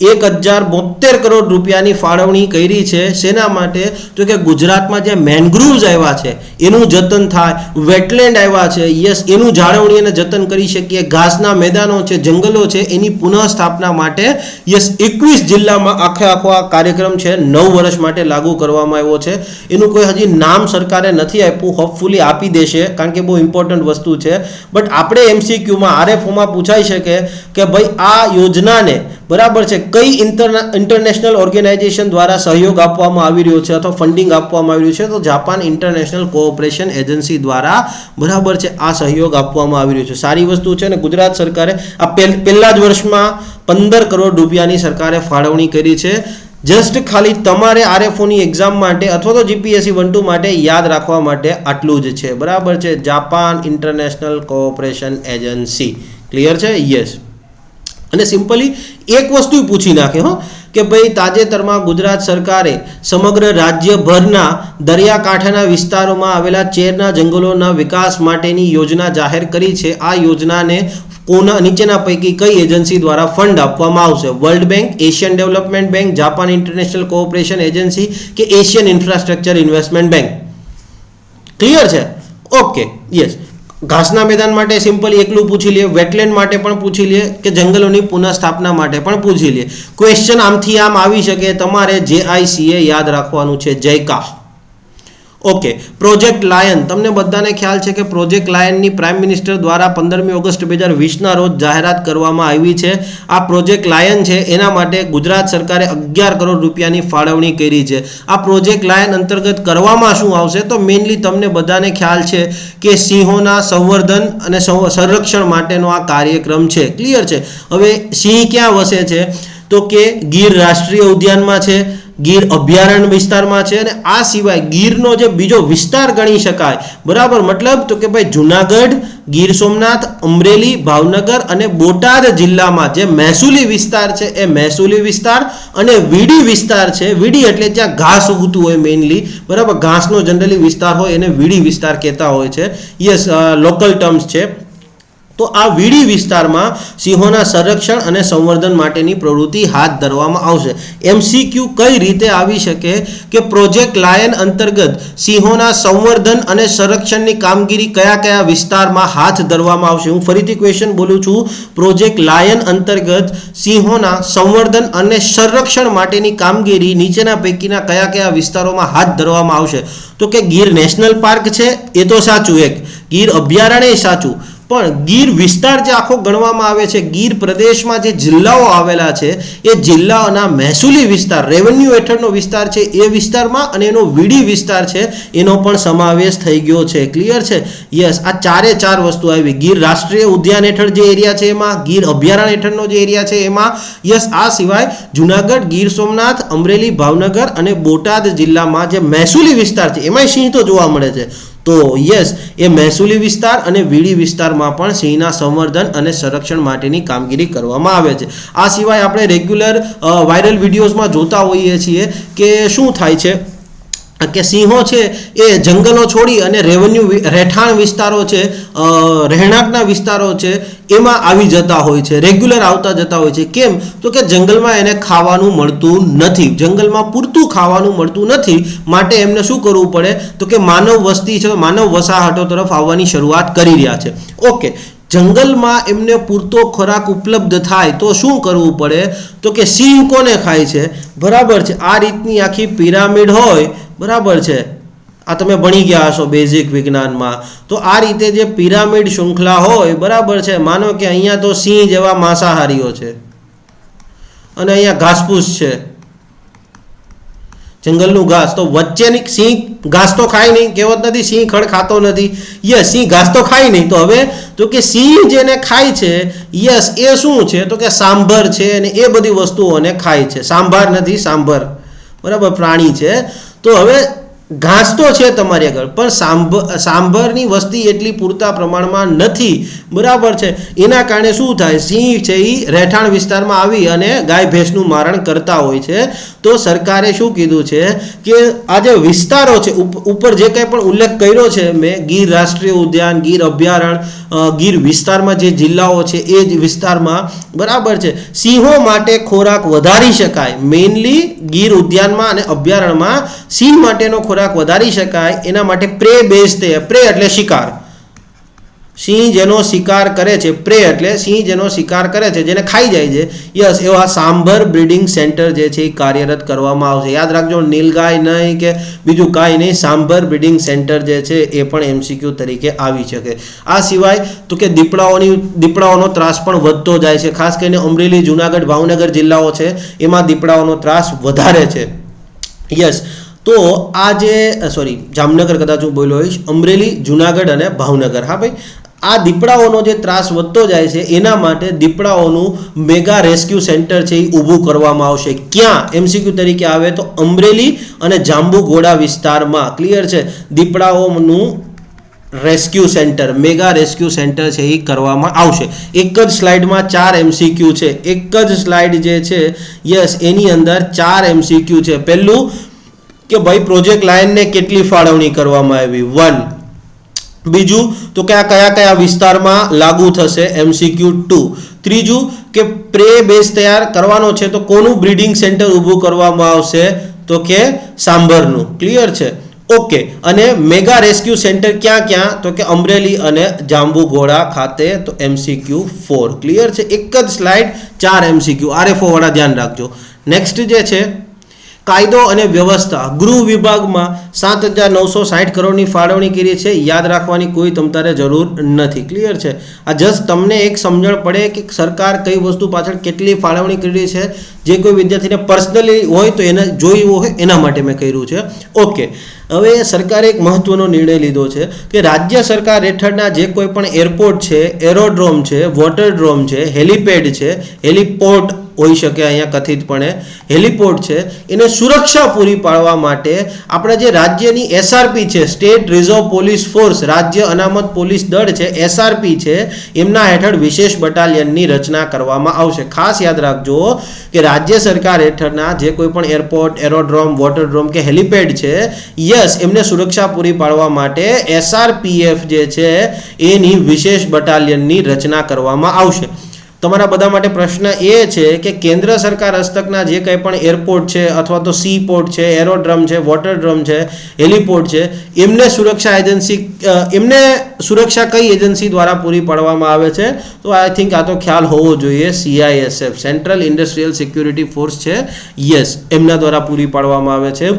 1072 કરોડ રૂપિયાની ફાળવણી કરી છે. શેના માટે? તો કે ગુજરાતમાં જે મેનગ્રુવ્સ આવ્યા છે એનું જતન થાય, વેટલેન્ડ આવ્યા છે, યસ, એનું જાળવણી અને જતન કરી શકીએ, ઘાસના મેદાનો છે, જંગલો છે, એની પુનઃસ્થાપના માટે. યસ, 21 જિલ્લામાં આખો આ કાર્યક્રમ છે 9 વર્ષ માટે લાગુ કરવામાં આવ્યો છે. એનું કોઈ હજી નામ સરકારે નથી આપ્યું, હોપફુલી આપી દેશે કારણ કે બહુ ઇમ્પોર્ટન્ટ વસ્તુ છે. બટ આપણે MCQમાં RFOમાં પૂછાઈ શકે કે ભાઈ આ યોજનાને, બરાબર છે, કઈ ઇન્ટરનેશનલ ઓર્ગેનાઇઝેશન દ્વારા સહયોગ આપવામાં આવી રહ્યો છે અથવા ફંડિંગ આપવામાં આવી રહ્યું છે? તો જાપાન ઇન્ટરનેશનલ કોઓપરેશન એજન્સી દ્વારા, બરાબર છે, આ સહયોગ આપવામાં આવી રહ્યો છે. સારી વસ્તુ છે. અને ગુજરાત સરકારે આ પહેલા જ વર્ષમાં 15 કરોડ રૂપિયાની સરકારે ફાળવણી કરી છે. જસ્ટ ખાલી તમારે આરએફઓની એક્ઝામ માટે અથવા તો જીપીએસસી 1-2 માટે યાદ રાખવા માટે આટલું જ છે, બરાબર છે. Japan international cooperation agency, clear છે? યસ. અને સિમ્પલી એક વસ્તુ પૂછી નાખે હો કે ભાઈ તાજેતરમાં ગુજરાત સરકારે સમગ્ર રાજ્યભરના દરિયાકાંઠાના વિસ્તારોમાં આવેલા ચેરના જંગલોના વિકાસ માટેની યોજના જાહેર કરી છે. આ યોજનાને કોના નીચેના પૈકી કઈ એજન્સી દ્વારા ફંડ આપવામાં આવશે? World bank, Asian development bank, Japan international cooperation agency કે Asian infrastructure investment bank? Clear છે? Okay, yes. ઘાસના મેદાન માટે સિમ્પલી એકલું પૂછી લે, વેટલેન્ડ માટે પણ પૂછી લે કે જંગલોની પુનઃસ્થાપના માટે પણ પૂછી લે. ક્વેશ્ચન આમથી આમ આવી શકે. તમારે JICA યાદ રાખવાનું છે, જૈકા. ઓકે. પ્રોજેક્ટ લાયન, તમને બધાને ખ્યાલ છે કે પ્રોજેક્ટ લાયનની પ્રાઇમ મિનિસ્ટર દ્વારા 15મી ઓગસ્ટ 2020ના રોજ જાહેરાત કરવામાં આવી છે. આ પ્રોજેક્ટ લાયન છે એના માટે ગુજરાત સરકારે 11 કરોડ રૂપિયાની ફાળવણી કરી છે. આ પ્રોજેક્ટ લાયન અંતર્ગત કરવામાં શું આવશે? તો મેઇનલી તમને બધાને ખ્યાલ છે કે સિંહોના સંવર્ધન અને સંરક્ષણ માટેનો આ કાર્યક્રમ છે, ક્લિયર છે? હવે સિંહ ક્યાં વસે છે? તો કે ગીર રાષ્ટ્રીય ઉદ્યાનમાં છે, ગીર અભયારણ્ય વિસ્તારમાં છે, અને આ સિવાય ગીરનો જે બીજો વિસ્તાર ગણી શકાય, બરાબર, મતલબ તો કે ભાઈ જુનાગઢ, ગીર સોમનાથ, અમરેલી, ભાવનગર અને બોટાદ જિલ્લામાં જે મહેસૂલી વિસ્તાર છે એ મહેસૂલી વિસ્તાર અને વીડી વિસ્તાર છે. વીડી એટલે જ્યાં ઘાસ ઉગતું હોય મેઇનલી, બરાબર, ઘાસનો જનરલી વિસ્તાર હોય એને વીડી વિસ્તાર કહેતા હોય છે. યસ, લોકલ ટર્મ્સ છે. તો આ વીડી વિસ્તારમાં સિંહોના સંરક્ષણ અને સંવર્ધન માટેની પ્રવૃત્તિ હાથ ધરવામાં આવશે. MCQ કઈ રીતે આવી શકે કે પ્રોજેક્ટ લાયન અંતર્ગત સિંહોના સંવર્ધન અને સંરક્ષણની કામગીરી કયા કયા વિસ્તારમાં હાથ ધરવામાં આવશે? હું ફરીથી ક્વેશ્ચન બોલું છું. પ્રોજેક્ટ લાયન અંતર્ગત સિંહોના સંવર્ધન અને સંરક્ષણ માટેની કામગીરી નીચેના પૈકીના કયા કયા વિસ્તારોમાં હાથ ધરવામાં આવશે? તો કે ગીર નેશનલ પાર્ક છે એ તો સાચું, એક ગીર અભયારણ્ય સાચું, પણ ગીર વિસ્તાર જે આખો ગણવામાં આવે છે, ગીર પ્રદેશમાં જે જિલ્લાઓ આવેલા છે એ જિલ્લાઓના મહેસૂલી વિસ્તાર, રેવન્યુ હેઠળનો વિસ્તાર છે એ વિસ્તારમાં અને એનો વીડી વિસ્તાર છે એનો પણ સમાવેશ થઈ ગયો છે, ક્લિયર છે? યસ. આ ચારે ચાર વસ્તુ આવી. ગીર રાષ્ટ્રીય ઉદ્યાન હેઠળ જે એરિયા છે એમાં, ગીર અભયારણ્ય હેઠળનો જે એરિયા છે એમાં, યસ. આ સિવાય જુનાગઢ, ગીર સોમનાથ, અમરેલી, ભાવનગર અને બોટાદ જિલ્લામાં જે મહેસૂલી વિસ્તાર છે એમાં સિંહ તો જોવા મળે છે. તો યસ, એ મહેસૂલી વિસ્તાર અને વીડી વિસ્તારમાં પણ સિંહના સંવર્ધન અને સંરક્ષણ માટેની કામગીરી કરવામાં આવે છે. આ સિવાય આપણે રેગ્યુલર વાયરલ વિડીયોઝમાં જોતા હોઈએ છીએ કે શું થાય છે કે સિંહો છે એ જંગલો છોડી અને રહેઠાણ વિસ્તારો છે, રહેણાંકના વિસ્તારો છે એમાં આવી જતા હોય છે, રેગ્યુલર આવતા જતા હોય છે. કેમ? તો કે જંગલમાં એને ખાવાનું મળતું નથી, જંગલમાં પૂરતું ખાવાનું મળતું નથી, માટે એમને શું કરવું પડે? તો કે માનવ વસ્તી છે, માનવ વસાહતો તરફ આવવાની શરૂઆત કરી રહ્યા છે. ઓકે. જંગલમાં એમને પૂરતો ખોરાક ઉપલબ્ધ થાય તો શું કરવું પડે? તો કે સિંહ કોને ખાય છે? બરાબર છે. આ રીતની આખી પિરામિડ હોય, બરાબર છે, આ તમે ભણી ગયા હશો બેઝિક વિજ્ઞાનમાં. તો આ રીતે જે પિરામિડ શૃંખલા હોય, બરાબર છે, માનો કે અહીંયા તો સિંહ જેવા માંસાહારીઓ છે અને અહીંયા ઘાસપૂસ છે, જંગલનું ઘાસ, તો વચ્ચેની સિંહ ઘાસ તો ખાય નહીં, કહેવત નથી સિંહ ખડ ખાતો નથી. યસ, સિંહ ઘાસ તો ખાય નહીં. તો હવે તો કે સિંહ જેને ખાય છે, યસ, એ શું છે? તો કે સાંભર છે અને એ બધી વસ્તુઓને ખાય છે. સાંભાર નથી, સાંભર, બરાબર, પ્રાણી છે. તો હવે ઘાસ તો છે તમારી આગળ, પણ સાંભરની વસ્તી એટલી પૂરતા પ્રમાણમાં નથી, બરાબર છે. એના કારણે શું થાય? સિંહ છે એ રહેઠાણ વિસ્તારમાં આવી અને ગાય ભેંસનું મારણ કરતા હોય છે. તો સરકારે શું કીધું છે કે આ જે વિસ્તારો છે, ઉપર જે કંઈ પણ ઉલ્લેખ કર્યો છે મેં, ગીર રાષ્ટ્રીય ઉદ્યાન, ગીર અભયારણ્ય, ગીર વિસ્તારમાં જે જિલ્લાઓ છે એ જ વિસ્તારમાં, બરાબર છે, સિંહો માટે ખોરાક વધારી શકાય. મેઇનલી ગીર ઉદ્યાનમાં અને અભયારણ્યમાં સિંહ માટેનો ખોરાક વધારી શકાય એના માટે પ્રે બેઝ, પ્રે એટલે શિકાર, સિંહ જેનો શિકાર કરે છે, પ્રે એટલે સિંહ જેનો શિકાર કરે છે, જેને ખાઈ જાય છે, યસ, એવા સાંભર બ્રીડિંગ સેન્ટર જે છે એ કાર્યરત કરવામાં આવશે. યાદ રાખજો, નીલગાય નહીં કે બીજું કાંઈ નહીં, સાંભર બ્રીડિંગ સેન્ટર જે છે એ પણ MCQ તરીકે આવી શકે. આ સિવાય તો કે દીપડાઓનો ત્રાસ પણ વધતો જાય છે, ખાસ કરીને અમરેલી, જુનાગઢ, ભાવનગર જિલ્લાઓ છે એમાં દીપડાઓનો ત્રાસ વધારે છે. યસ. તો આ જે જામનગર કદાચ હું બોલ્યો હોઈશ, અમરેલી, જુનાગઢ અને ભાવનગર, હા ભાઈ, આ દીપડાઓનો જે ત્રાસ વધતો જાય છે એના માટે દીપડાઓનું મેગા રેસ્ક્યુ સેન્ટર છે એ ઊભું કરવામાં આવશે. ક્યાં? MCQ તરીકે આવે તો અમરેલી અને જાંબુઘોડા વિસ્તારમાં. ક્લિયર છે? દીપડાઓનું rescue centre, mega rescue centre છે એ કરવામાં આવશે. એક જ સ્લાઇડમાં 4 MCQ છે. એક જ સ્લાઇડ જે છે યસ એની અંદર 4 MCQ છે. પહેલું કે ભાઈ પ્રોજેક્ટ લાઇનને કેટલી ફાળવણી કરવામાં આવી, 1. બીજું તો કે આ કયા કયા વિસ્તારમાં લાગુ થશે, MCQ 2. ત્રીજું કે પ્રે બેઝ તૈયાર કરવાનો છે તો કોનું બ્રીડિંગ સેન્ટર ઊભું કરવામાં આવશે, તો કે સાંભરનું. ક્લિયર છે? ઓકે. અને મેગા રેસ્ક્યુ સેન્ટર ક્યાં ક્યાં, તો કે અમરેલી અને જાંબુઘોડા ખાતે, તો MCQ 4. ક્લિયર છે? એક જ સ્લાઇડ 4 MCQ. RFO વાળા ધ્યાન રાખજો. નેક્સ્ટ જે છે કાયદો અને વ્યવસ્થા, ગૃહ વિભાગમાં 7,960 કરોડની ફાળવણી કરી છે. યાદ રાખવાની કોઈ તમારે જરૂર નથી. ક્લિયર છે? આ જસ્ટ તમને એક સમજણ પડે કે સરકાર કઈ વસ્તુ પાછળ કેટલી ફાળવણી કરી છે. જે કોઈ વિદ્યાર્થીને પર્સનલી હોય તો એને જોયું હોય એના માટે મેં કર્યું છે. ઓકે. હવે સરકારે એક મહત્વનો નિર્ણય લીધો છે કે રાજ્ય સરકાર હેઠળના જે કોઈ પણ એરપોર્ટ છે, એરોડ્રોમ છે, વોટરડ્રોમ છે, હેલિપેડ છે, હેલિપોર્ટ હોઈ શકે અહીંયા કથિતપણે, હેલિપોર્ટ છે, એને સુરક્ષા પૂરી પાડવા માટે આપણા જે રાજ્યની SRP છે, સ્ટેટ રિઝર્વ પોલીસ ફોર્સ, રાજ્ય અનામત પોલીસ દળ છે, SRP છે, એમના હેઠળ વિશેષ બટાલિયનની રચના કરવામાં આવશે. ખાસ યાદ રાખજો કે રાજ્ય સરકાર હેઠળના જે કોઈ પણ એરપોર્ટ, એરોડ્રોમ, વોટરડ્રોમ કે હેલિપેડ છે, યસ એમને સુરક્ષા પૂરી પાડવા માટે SRPF જે છે એની વિશેષ બટાલિયનની રચના કરવામાં આવશે. તમારા બધા માટે પ્રશ્ન એ છે કે કેન્દ્ર સરકાર હસ્તકના જે કંઈ પણ એરપોર્ટ છે અથવા તો સી પોર્ટ છે, એરોડ્રમ છે, વોટરડ્રમ છે, હેલિપોર્ટ છે, એમને સુરક્ષા એજન્સી, એમને સુરક્ષા કઈ એજન્સી દ્વારા પૂરી પાડવામાં આવે છે, તો આઈ થિંક આ તો ખ્યાલ હોવો જોઈએ, CISF, central industrial security force છે, યસ એમના દ્વારા પૂરી પાડવામાં આવે છે.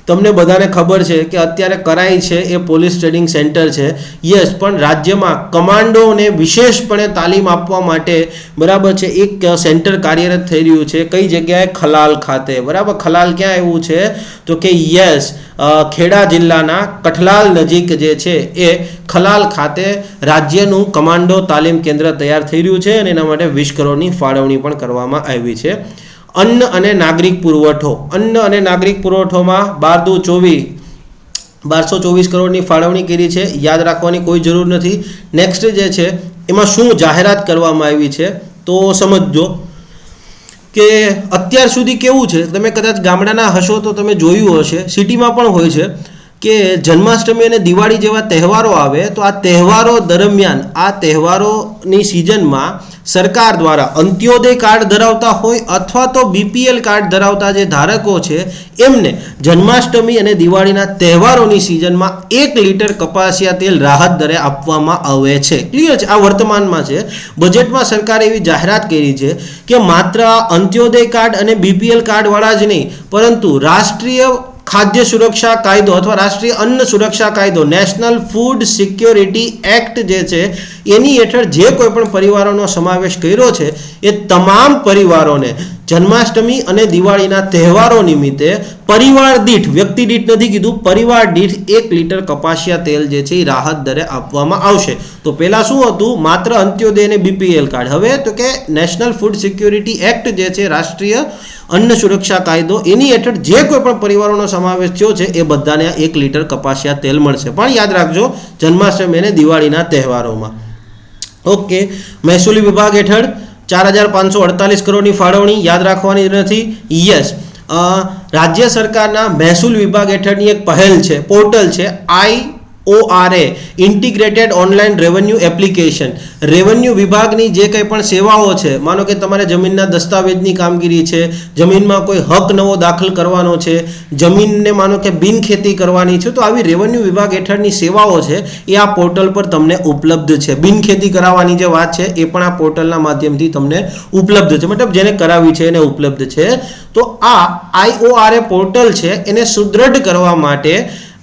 તમને બધાને ખબર છે કે અત્યારે કરાઈ છે એ પોલીસ ટ્રેનિંગ સેન્ટર છે, યસ, પણ રાજ્યમાં કમાન્ડોને વિશેષપણે તાલીમ આપવા માટે બરાબર છે એક સેન્ટર કાર્યરત થઈ રહ્યું છે. કઈ જગ્યાએ? ખલાલ ખાતે. બરાબર? ખલાલ ક્યાં આવ્યું છે, તો કે યસ ખેડા જિલ્લાના કઠલાલ નજીક જે છે એ ખલાલ ખાતે રાજ્યનું કમાન્ડો તાલીમ કેન્દ્ર તૈયાર થઈ રહ્યું છે અને એના માટે 20 કરોડની ફાળવણી પણ કરવામાં આવી છે. અન્ન અને નાગરિક પુરવઠો, અન્ન અને નાગરિક પુરવઠોમાં 1224 કરોડની ફાળવણી કરી છે. યાદ રાખવાની કોઈ જરૂર નથી. નેક્સ્ટ જે છે એમાં શું જાહેરાત કરવામાં આવી છે તો સમજજો કે અત્યાર સુધી કેવું છે, તમે કદાચ ગામડાના હશો તો તમે જોયું હશે, સિટીમાં પણ હોય છે કે જન્માષ્ટમી અને દિવાળી જેવા તહેવારો આવે તો આ તહેવારો દરમિયાન, આ તહેવારોની સિઝનમાં સરકાર દ્વારા અંત્યોદય કાર્ડ ધરાવતા હોય અથવા તો BPL કાર્ડ ધરાવતા જે ધારકો છે એમને જન્માષ્ટમી અને દિવાળીના તહેવારોની સિઝનમાં 1 લીટર કપાસિયા તેલ રાહત દરે આપવામાં આવે છે. ક્લિયર છે? આ વર્તમાનમાં છે. બજેટમાં સરકારે એવી જાહેરાત કરી છે કે માત્ર અંત્યોદય કાર્ડ અને BPL કાર્ડ વાળા જ નહીં, પરંતુ રાષ્ટ્રીય ખાદ્ય સુરક્ષા કાયદો અથવા રાષ્ટ્રીય અન્ન સુરક્ષા કાયદો, નેશનલ ફૂડ સિક્યોરિટી એક્ટ જે છે એની હેઠળ જે કોઈ પણ પરિવારોનો સમાવેશ કર્યો છે એ તમામ પરિવારોને જન્માષ્ટમી અને દિવાળીના તહેવારો નિમિત્તે પરિવાર દીઠ, વ્યક્તિ દીઠ નથી કીધું, પરિવાર દીઠ 1 લીટર કપાસિયા તેલ જે છે એ રાહત દરે આપવામાં આવશે. તો પહેલા શું હતું? માત્ર અંત્યોદય અને BPL કાર્ડ. હવે તો કે નેશનલ ફૂડ સિક્યોરિટી એક્ટ જે છે, રાષ્ટ્રીય અન્ન સુરક્ષા કાયદો, એની હેઠળ જે કોઈ પણ પરિવારોનો સમાવેશ થયો છે એ બધાને 1 લીટર કપાસિયા તેલ મળશે. પણ યાદ રાખજો જન્માષ્ટમી અને દિવાળીના તહેવારોમાં. ઓકે. મહેસૂલી વિભાગ હેઠળ 4,548 કરોડની ફાળવણી યાદ રાખવાની નથી. યસ, રાજ્ય સરકારના મહેસૂલ વિભાગ હેઠળની એક પહેલ છે, પોર્ટલ છે IORA, integrated online revenue application. Revenue વિભાગની જે કંઈ પણ સેવાઓ છે, માનો કે તમારે જમીનના દસ્તાવેજની કામગીરી છે, જમીનમાં કોઈ હક નવો દાખલ કરવાનો છે, જમીનને માનો કે બિનખેતી કરવાની છે, તો આવી રેવન્યુ વિભાગ હેઠળની સેવાઓ છે એ આ પોર્ટલ પર તમને ઉપલબ્ધ છે. બિનખેતી કરાવવાની જે વાત છે એ પણ આ પોર્ટલના માધ્યમથી તમને ઉપલબ્ધ છે, મતલબ જેને કરાવી છે એને ઉપલબ્ધ છે. તો આ IORA પોર્ટલ છે એને સુદૃઢ કરવા માટે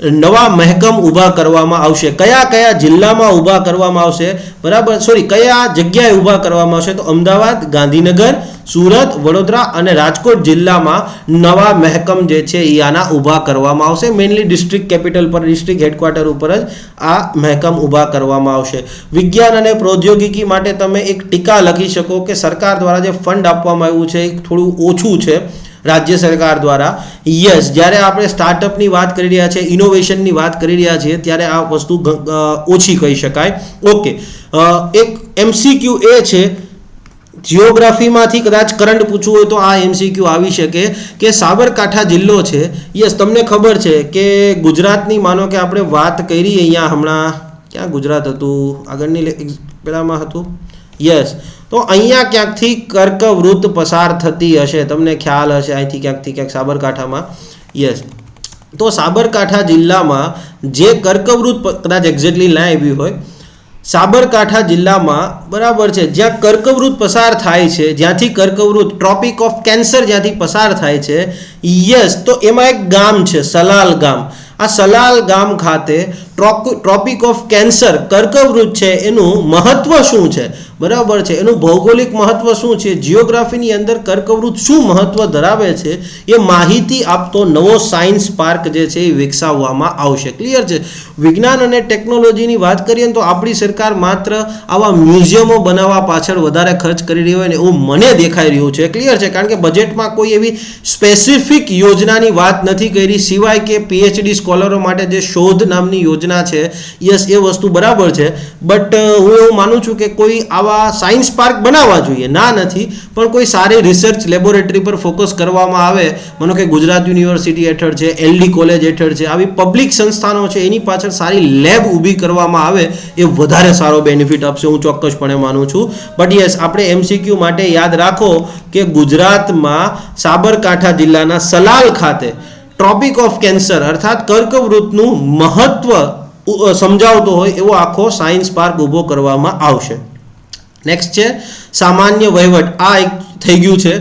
નવા મહેકમ ઊભા કરવામાં આવશે. કયા કયા જિલ્લામાં ઊભા કરવામાં આવશે? બરાબર, સોરી, કયા જગ્યાએ ઊભા કરવામાં આવશે? તો અમદાવાદ, ગાંધીનગર, સુરત, વડોદરા અને રાજકોટ જિલ્લામાં નવા મહેકમ જે છે એ આના ઊભા કરવામાં આવશે. મેઇનલી ડિસ્ટ્રિક્ટ કેપિટલ પર, ડિસ્ટ્રિક્ટ હેડક્વાર્ટર ઉપર જ આ મહેકમ ઊભા કરવામાં આવશે. વિજ્ઞાન અને પ્રૌદ્યોગિકી માટે તમે એક ટીકા લખી શકો કે સરકાર દ્વારા જે ફંડ આપવામાં આવ્યું છે એ થોડું ઓછું છે રાજ્ય સરકાર દ્વારા. યસ, જ્યારે આપણે સ્ટાર્ટઅપની વાત કરી રહ્યા છીએ, ઇનોવેશનની વાત કરી રહ્યા છીએ, ત્યારે આ વસ્તુ ઓછી કહી શકાય. ઓકે, એક MCQ એ છે, જિયોગ્રાફીમાંથી કદાચ કરંટ પૂછવું હોય તો આ MCQ આવી શકે કે સાબરકાંઠા જિલ્લો છે. યસ, તમને ખબર છે કે ગુજરાતની માનો કે આપણે વાત કરી અહીંયા હમણાં, ક્યાં ગુજરાત હતું આગળની પેલામાં હતું, યસ, તો અહીંયા ક્યાંકથી કર્કવૃત્ત પસાર થતી હશે, તમને ખ્યાલ હશે, અહીંથી ક્યાંકથી ક્યાંક સાબરકાંઠામાં. યસ, તો સાબરકાંઠા જિલ્લામાં જે કર્કવૃત્ત, કદાચ એક્ઝેક્ટલી ના આવી હોય, સાબરકાંઠા જિલ્લામાં બરાબર છે, જ્યાં કર્કવૃત્ત પસાર થાય છે, જ્યાંથી કર્કવૃત્ત, ટ્રોપિક ઓફ કેન્સર જ્યાંથી પસાર થાય છે, યસ, તો એમાં એક ગામ છે સલાલ ગામ. આ સલાલ ગામ ખાતે ટ્રોપિક ઓફ કેન્સર કર્કવૃત્ત છે એનું મહત્વ શું છે, બરાબર છે, એનું ભૌગોલિક મહત્વ શું છે, જિયોગ્રાફીની અંદર કર્કવૃત્ત શું મહત્વ ધરાવે છે, એ માહિતી આપતો નવો સાયન્સ પાર્ક જે છે એ વિકસાવવામાં આવશે. ક્લિયર છે. વિજ્ઞાન અને ટેકનોલોજીની વાત કરીએ તો આપણી સરકાર માત્ર આવા મ્યુઝિયમો બનાવવા પાછળ વધારે ખર્ચ કરી રહી હોય ને એવું મને દેખાઈ રહ્યું છે. ક્લિયર છે, કારણ કે બજેટમાં કોઈ એવી સ્પેસિફિક યોજનાની વાત નથી કરી, સિવાય કે PhD સ્કોલરો માટે જે શોધ નામની યોજના છે, યસ, એ વસ્તુ બરાબર છે. બટ હું એવું માનું છું કે કોઈ આવા સાયન્સ પાર્ક બનાવવા જોઈએ, ના નથી, પણ કોઈ સારી રિસર્ચ લેબોરેટરી પર ફોકસ કરવામાં આવે. માનો કે ગુજરાત યુનિવર્સિટી હેઠળ છે, LD કોલેજ હેઠળ છે, આવી પબ્લિક સંસ્થાનો છે, એની પાછળ સારી લેબ ઊભી કરવામાં આવે, એ વધારે સારો બેનિફિટ આપશે, હું ચોક્કસપણે માનું છું. બટ યસ, આપણે MCQ માટે યાદ રાખો કે ગુજરાતમાં સાબરકાંઠા જિલ્લાના સલાલ ખાતે ટ્રોપિક ઓફ કેન્સર અર્થાત કર્કવૃત્તનું મહત્વ સમજાવતો હોય એવો આખો સાયન્સ પાર્ક ઊભો કરવામાં આવશે. નેક્સ્ટ છે સામાન્ય વહીવટ. આ એક થઈ ગયું છે.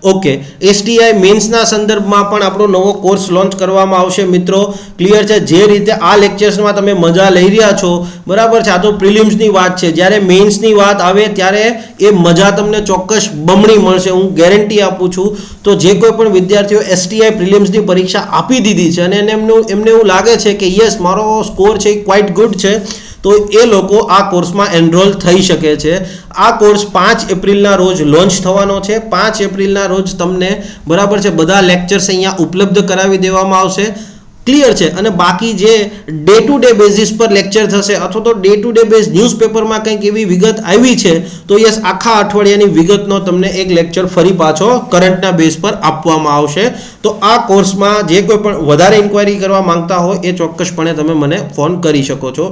ઓકે, STI મેન્સના સંદર્ભમાં પણ આપણો નવો કોર્સ લોન્ચ કરવામાં આવશે મિત્રો. ક્લિયર છે. જે રીતે આ લેક્ચર્સમાં તમે મજા લઈ રહ્યા છો, બરાબર છે, આ તો પ્રિલિમ્સની વાત છે, જ્યારે મેન્સની વાત આવે ત્યારે એ મજા તમને ચોક્કસ બમણી મળશે, હું ગેરંટી આપું છું. તો જે કોઈ પણ વિદ્યાર્થીઓ STI પ્રિલિમ્સની પરીક્ષા આપી દીધી છે અને એમને એવું લાગે છે કે યસ મારો સ્કોર છે એ ક્વાઇટ ગુડ છે, તો એ લોકો આ કોર્સમાં એનરોલ થઈ શકે છે. આ કોર્સ 5 એપ્રિલના રોજ લોન્ચ થવાનો છે. 5 એપ્રિલના રોજ તમને બરાબર છે બધા લેક્ચર્સ અહીંયા ઉપલબ્ધ કરાવી દેવામાં આવશે. ક્લિયર છે. અને બાકી જે ડે ટુ ડે બેઝિસ પર લેક્ચર થશે અથવા તો ડે ટુ ડે બેઝ ન્યૂઝપેપરમાં કંઈક એવી વિગત આવી છે તો યસ આખા અઠવાડિયાની વિગતનો તમને એક લેક્ચર ફરી પાછો કરંટના બેઝ પર આપવામાં આવશે. તો આ કોર્સમાં જે કોઈ પણ વધારે ઇન્ક્વાયરી કરવા માંગતા હોય એ ચોક્કસપણે તમે મને ફોન કરી શકો છો.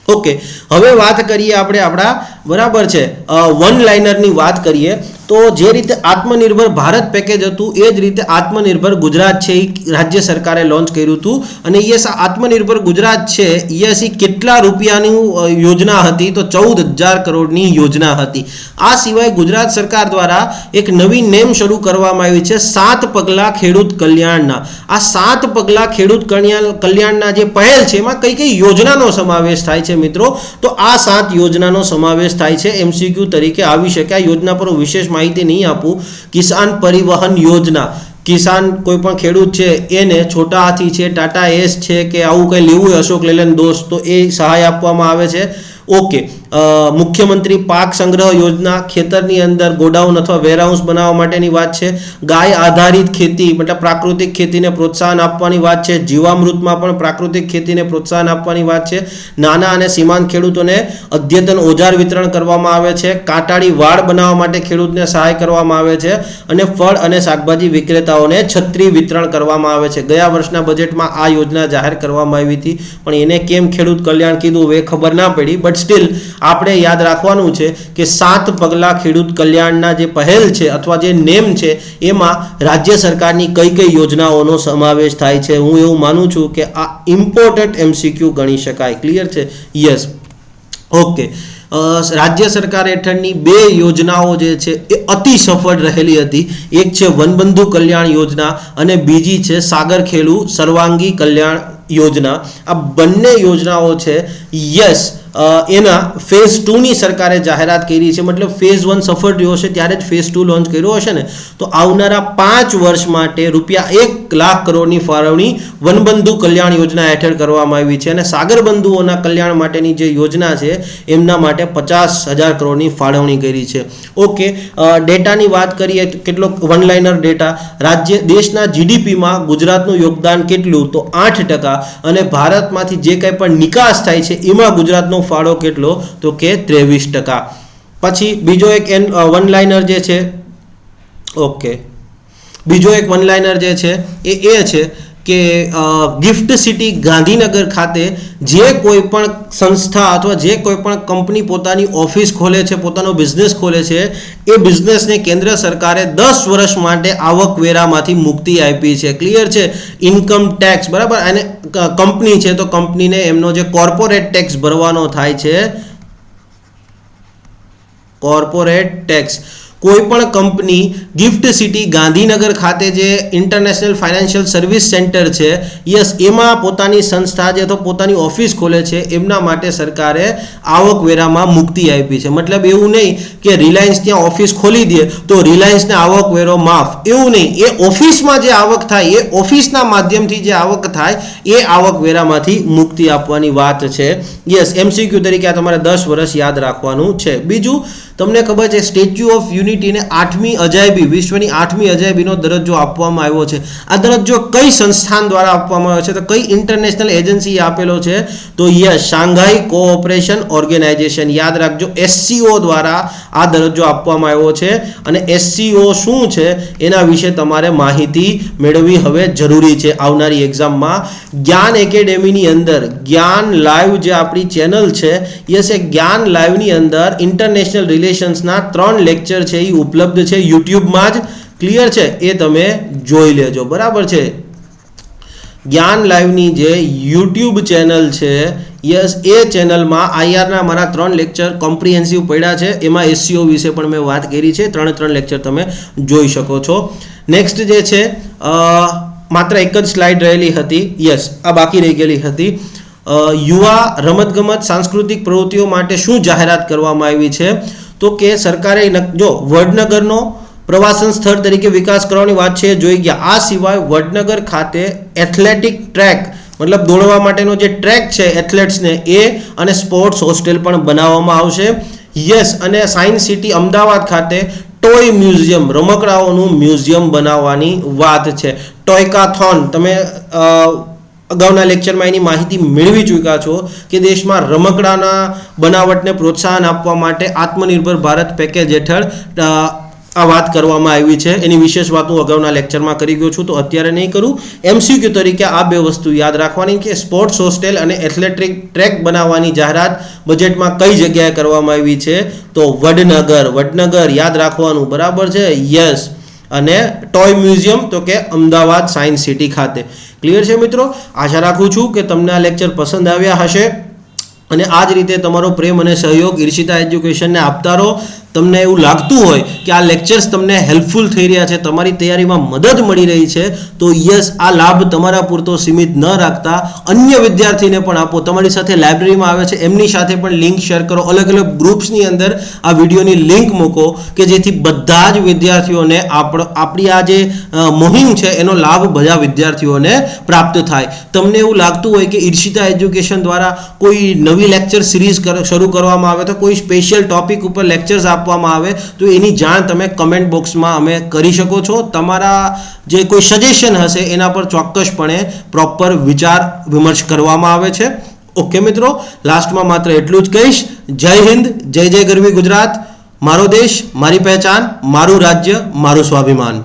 ઓકે, હવે વાત કરીએ આપણે આપણા બરાબર છે વન લાઇનરની વાત કરીએ તો જે રીતે આત્મનિર્ભર ભારત પેકેજ હતું એ જ રીતે આત્મનિર્ભર ગુજરાત છે એ રાજ્ય સરકારે લોન્ચ કર્યું હતું. અને યસ આ આત્મનિર્ભર ગુજરાત છે યસ એ કેટલા રૂપિયાની યોજના હતી તો 14,000 કરોડની યોજના હતી. આ સિવાય ગુજરાત સરકાર દ્વારા એક નવી નેમ શરૂ કરવામાં આવી છે 7 પગલા ખેડૂત કલ્યાણના. આ 7 પગલા ખેડૂત કલ્યાણના જે પહેલ છે એમાં કઈ કઈ યોજનાનો સમાવેશ થાય છે મિત્રો, તો આ 7 યોજનાનો સમાવેશ થાય છે. MCQ તરીકે આવી શકે. આ યોજના પર હું વિશેષ માહિતી નહીં આપું. કિસાન પરિવહન યોજના, કિસાન કોઈ પણ ખેડૂત છે એને છોટા હાથી છે, ટાટા એસ છે કે આવું કંઈ લેવું હોય અશોક લેલેન્ડ દોસ્ત, તો એ સહાય આપવામાં આવે છે. ઓકે, મુખ્યમંત્રી પાક સંગ્રહ યોજના, ખેતરની અંદર ગોડાઉન અથવા વેરહાઉસ બનાવવા માટેની વાત છે. ગાય આધારિત ખેતી મતલબ પ્રાકૃતિક ખેતીને પ્રોત્સાહન આપવાની વાત છે. જીવામૃતમાં પણ પ્રાકૃતિક ખેતીને પ્રોત્સાહન આપવાની વાત છે. નાના અને સીમાંત ખેડૂતોને અદ્યતન ઓજાર વિતરણ કરવામાં આવે છે. કાંટાળી વાડ બનાવવા માટે ખેડૂતને સહાય કરવામાં આવે છે. અને ફળ અને શાકભાજી વિક્રેતાઓને છત્રી વિતરણ કરવામાં આવે છે. ગયા વર્ષના બજેટમાં આ યોજના જાહેર કરવામાં આવી હતી પણ એને કેમ ખેડૂત કલ્યાણ કીધું એ ખબર ના પડી. બટ સ્ટીલ આપણે યાદ રાખવાનું છે કે 7 પગલા ખેડૂત કલ્યાણના જે પહેલ છે અથવા જે નેમ છે એમાં રાજ્ય સરકારની કઈ કઈ યોજનાઓનો સમાવેશ થાય છે. હું એવું માનું છું કે આ ઇમ્પોર્ટન્ટ MCQ ગણી શકાય. ક્લિયર છે? યસ. ઓકે, રાજ્ય સરકાર હેઠળની 2 યોજનાઓ જે છે એ અતિ સફળ રહેલી હતી. એક છે વનબંધુ કલ્યાણ યોજના અને બીજી છે સાગરખેડુ સર્વાંગી કલ્યાણ યોજના, આ બંને યોજનાઓ છે યસ એના ફેઝ 2 ની સરકારે જાહેરાત કરી છે. મતલબ ફેઝ 1 સફળ રહ્યો છે ત્યારે જ ફેઝ 2 લોન્ચ કર્યો હશે ને. તો આવનારા 5 વર્ષ માટે ₹1 લાખ કરોડની ફાળવણી વનબંધુ કલ્યાણ યોજના હેઠળ કરવામાં આવી છે અને સાગર બંધુઓના કલ્યાણ માટેની જે યોજના છે એમના માટે 50,000 કરોડની ફાળવણી કરી છે. ઓકે, ડેટાની વાત કરીએ તો કેટલો વન લાઇનર ડેટા. રાજ્ય દેશના જીડીપીમાં ગુજરાતનું યોગદાન કેટલું? તો 8%. અને ભારતમાંથી જે કંઈ પણ નિકાસ થાય છે એમાં ગુજરાતનો ફાળો કેટલો? તો કે 23%. પછી બીજો એક વન લાઇનર જે છે, ઓકે, બીજો એક વન લાઇનર જે છે એ છે કે ગિફ્ટ સિટી ગાંધીનગર ખાતે જે કોઈ પણ સંસ્થા અથવા જે કોઈ પણ કંપની પોતાની ઓફિસ ખોલે છે, પોતાનો બિઝનેસ ખોલે છે, એ બિઝનેસને કેન્દ્ર સરકારે 10 વર્ષ માટે આવકવેરામાંથી મુક્તિ આપી છે. ક્લિયર છે? ઇન્કમ ટેક્સ, બરાબર. અને કંપની છે તો કંપનીને એમનો જે કોર્પોરેટ ટેક્સ ભરવાનો થાય છે, કોર્પોરેટ ટેક્સ. કોઈ પણ કંપની ગિફ્ટ સિટી ગાંધીનગર ખાતે જે ઇન્ટરનેશનલ ફાઇનાન્શિયલ સર્વિસ સેન્ટર છે, યસ, એમાં પોતાની સંસ્થા જે તો પોતાની ઓફિસ ખોલે છે એમના માટે સરકારે આવકવેરામાં મુક્તિ આપી છે. મતલબ એવું નહીં કે રિલાયન્સ ત્યાં ઓફિસ ખોલી દે તો રિલાયન્સને આવકવેરો માફ, એવું નહીં. એ ઓફિસમાં જે આવક થાય, એ ઓફિસના માધ્યમથી જે આવક થાય એ આવકવેરામાંથી મુક્તિ આપવાની વાત છે. યસ, MCQ તરીકે આ તમારે 10 વર્ષ યાદ રાખવાનું છે. બીજું, તમને ખબર છે સ્ટેચ્યુ ઓફ યુનિટીને 8મી અજાયબી, વિશ્વની 8મી અજાયબીનો દરજ્જો આપવામાં આવ્યો છે. આ દરજ્જો કઈ સંસ્થાન દ્વારા આપવામાં આવ્યો છે? તો કઈ ઇન્ટરનેશનલ એજન્સીએ આપેલો છે? તો યસ, શાંઘાઈ કોઓપરેશન ઓર્ગેનાઇઝેશન. યાદ રાખજો, SCO દ્વારા આ દરજ્જો આપવામાં આવ્યો છે. અને SCO શું છે એના વિશે તમારે માહિતી મેળવવી હવે જરૂરી છે આવનારી એક્ઝામમાં. જ્ઞાન એકેડેમીની અંદર જ્ઞાન લાઈવ જે આપણી ચેનલ છે, યસ, એ જ્ઞાન લાઈવની અંદર ઇન્ટરનેશનલ રિલેશન્સના 3 લેક્ચર છે એ ઉપલબ્ધ છે યુટ્યુબમાં જ. ક્લિયર છે? એ તમે જોઈ લેજો, બરાબર છે. જ્ઞાન લાઈવની જે યુટ્યુબ ચેનલ છે, યસ, એ ચેનલમાં IRના મારા 3 લેક્ચર કોમ્પ્રિહેન્સિવ પડ્યા છે. એમાં SCO વિશે પણ મેં વાત કરી છે. 3 લેક્ચર તમે જોઈ શકો છો. નેક્સ્ટ જે છે, માત્ર એક જ સ્લાઇડ રહેલી હતી, યસ, આ બાકી રહી ગયેલી હતી. યુવા રમતગમત સાંસ્કૃતિક પ્રવૃત્તિઓ માટે શું જાહેરાત કરવામાં આવી છે? તો કે સરકારે જો વડનગરનો પ્રવાસન સ્થળ તરીકે વિકાસ કરવાની વાત છે જોઈ ગયા. આ સિવાય વડનગર ખાતે એથ્લેટિક ટ્રેક, મતલબ દોડવા માટેનો જે ટ્રેક છે એથ્લેટ્સને, એ અને સ્પોર્ટ્સ હોસ્ટેલ પણ બનાવવામાં આવશે. યસ, અને સાયન્સ સિટી અમદાવાદ ખાતે ટોય મ્યુઝિયમ, રમકડાઓનું મ્યુઝિયમ બનાવવાની વાત છે. ટોયકાથોન, તમે અગાઉના લેક્ચરમાં એની માહિતી મેળવી ચૂક્યા છો કે દેશમાં રમકડાના બનાવટને પ્રોત્સાહન આપવા માટે આત્મનિર્ભર ભારત પેકેજ હેઠળ આ વાત કરવામાં આવી છે. એની વિશેષ વાત હું અગાઉના લેક્ચરમાં કરી ગયો છું, તો અત્યારે નહીં કરું. MCQ તરીકે આ 2 વસ્તુ યાદ રાખવાની કે સ્પોર્ટ્સ હોસ્ટેલ અને એથ્લેટિક ટ્રેક બનાવવાની જાહેરાત બજેટમાં કઈ જગ્યાએ કરવામાં આવી છે? તો વડનગર યાદ રાખવાનું, બરાબર છે. યસ, અને ટોય મ્યુઝિયમ તો કે અમદાવાદ સાયન્સ સિટી ખાતે. ક્લિયર છે મિત્રો? આશા રાખું છું કે તમને આ લેક્ચર પસંદ આવ્યા હશે અને આ જ રીતે તમારો પ્રેમ અને સહયોગ ઈર્ષિતા એજ્યુકેશનને આપતા રહો. તમને એવું લાગતું હોય કે આ લેક્ચર્સ તમને હેલ્પફુલ થઈ રહ્યા છે, તમારી તૈયારીમાં મદદ મળી રહી છે, તો યસ, આ લાભ તમારા પૂરતો સીમિત ન રાખતા અન્ય વિદ્યાર્થીને પણ આપો. તમારી સાથે લાઇબ્રેરીમાં આવે છે એમની સાથે પણ લિંક શેર કરો. અલગ અલગ ગ્રુપ્સની અંદર આ વિડીયોની લિંક મૂકો કે જેથી બધા જ વિદ્યાર્થીઓને આપણી આ જે મુહિમ છે એનો લાભ બધા વિદ્યાર્થીઓને પ્રાપ્ત થાય. તમને એવું લાગતું હોય કે ઈર્ષિતા એજ્યુકેશન દ્વારા કોઈ નવી લેક્ચર સિરીઝ શરૂ કરવામાં આવે તો કોઈ સ્પેશિયલ ટોપિક ઉપર લેક્ચર્સ આપવામાં આવે તો એની જાણ તમે કમેન્ટ બોક્સમાં અમે કરી શકો છો. તમારા જે કોઈ સજેશન હશે એના પર ચોક્કસપણે પ્રોપર વિચાર વિમર્શ કરવામાં આવે છે. ઓકે મિત્રો, લાસ્ટમાં માત્ર એટલું જ કહીશ, જય હિન્દ, જય જય ગરવી ગુજરાત. મારો દેશ, મારી પહેચાન, મારું રાજ્ય, મારું સ્વાભિમાન.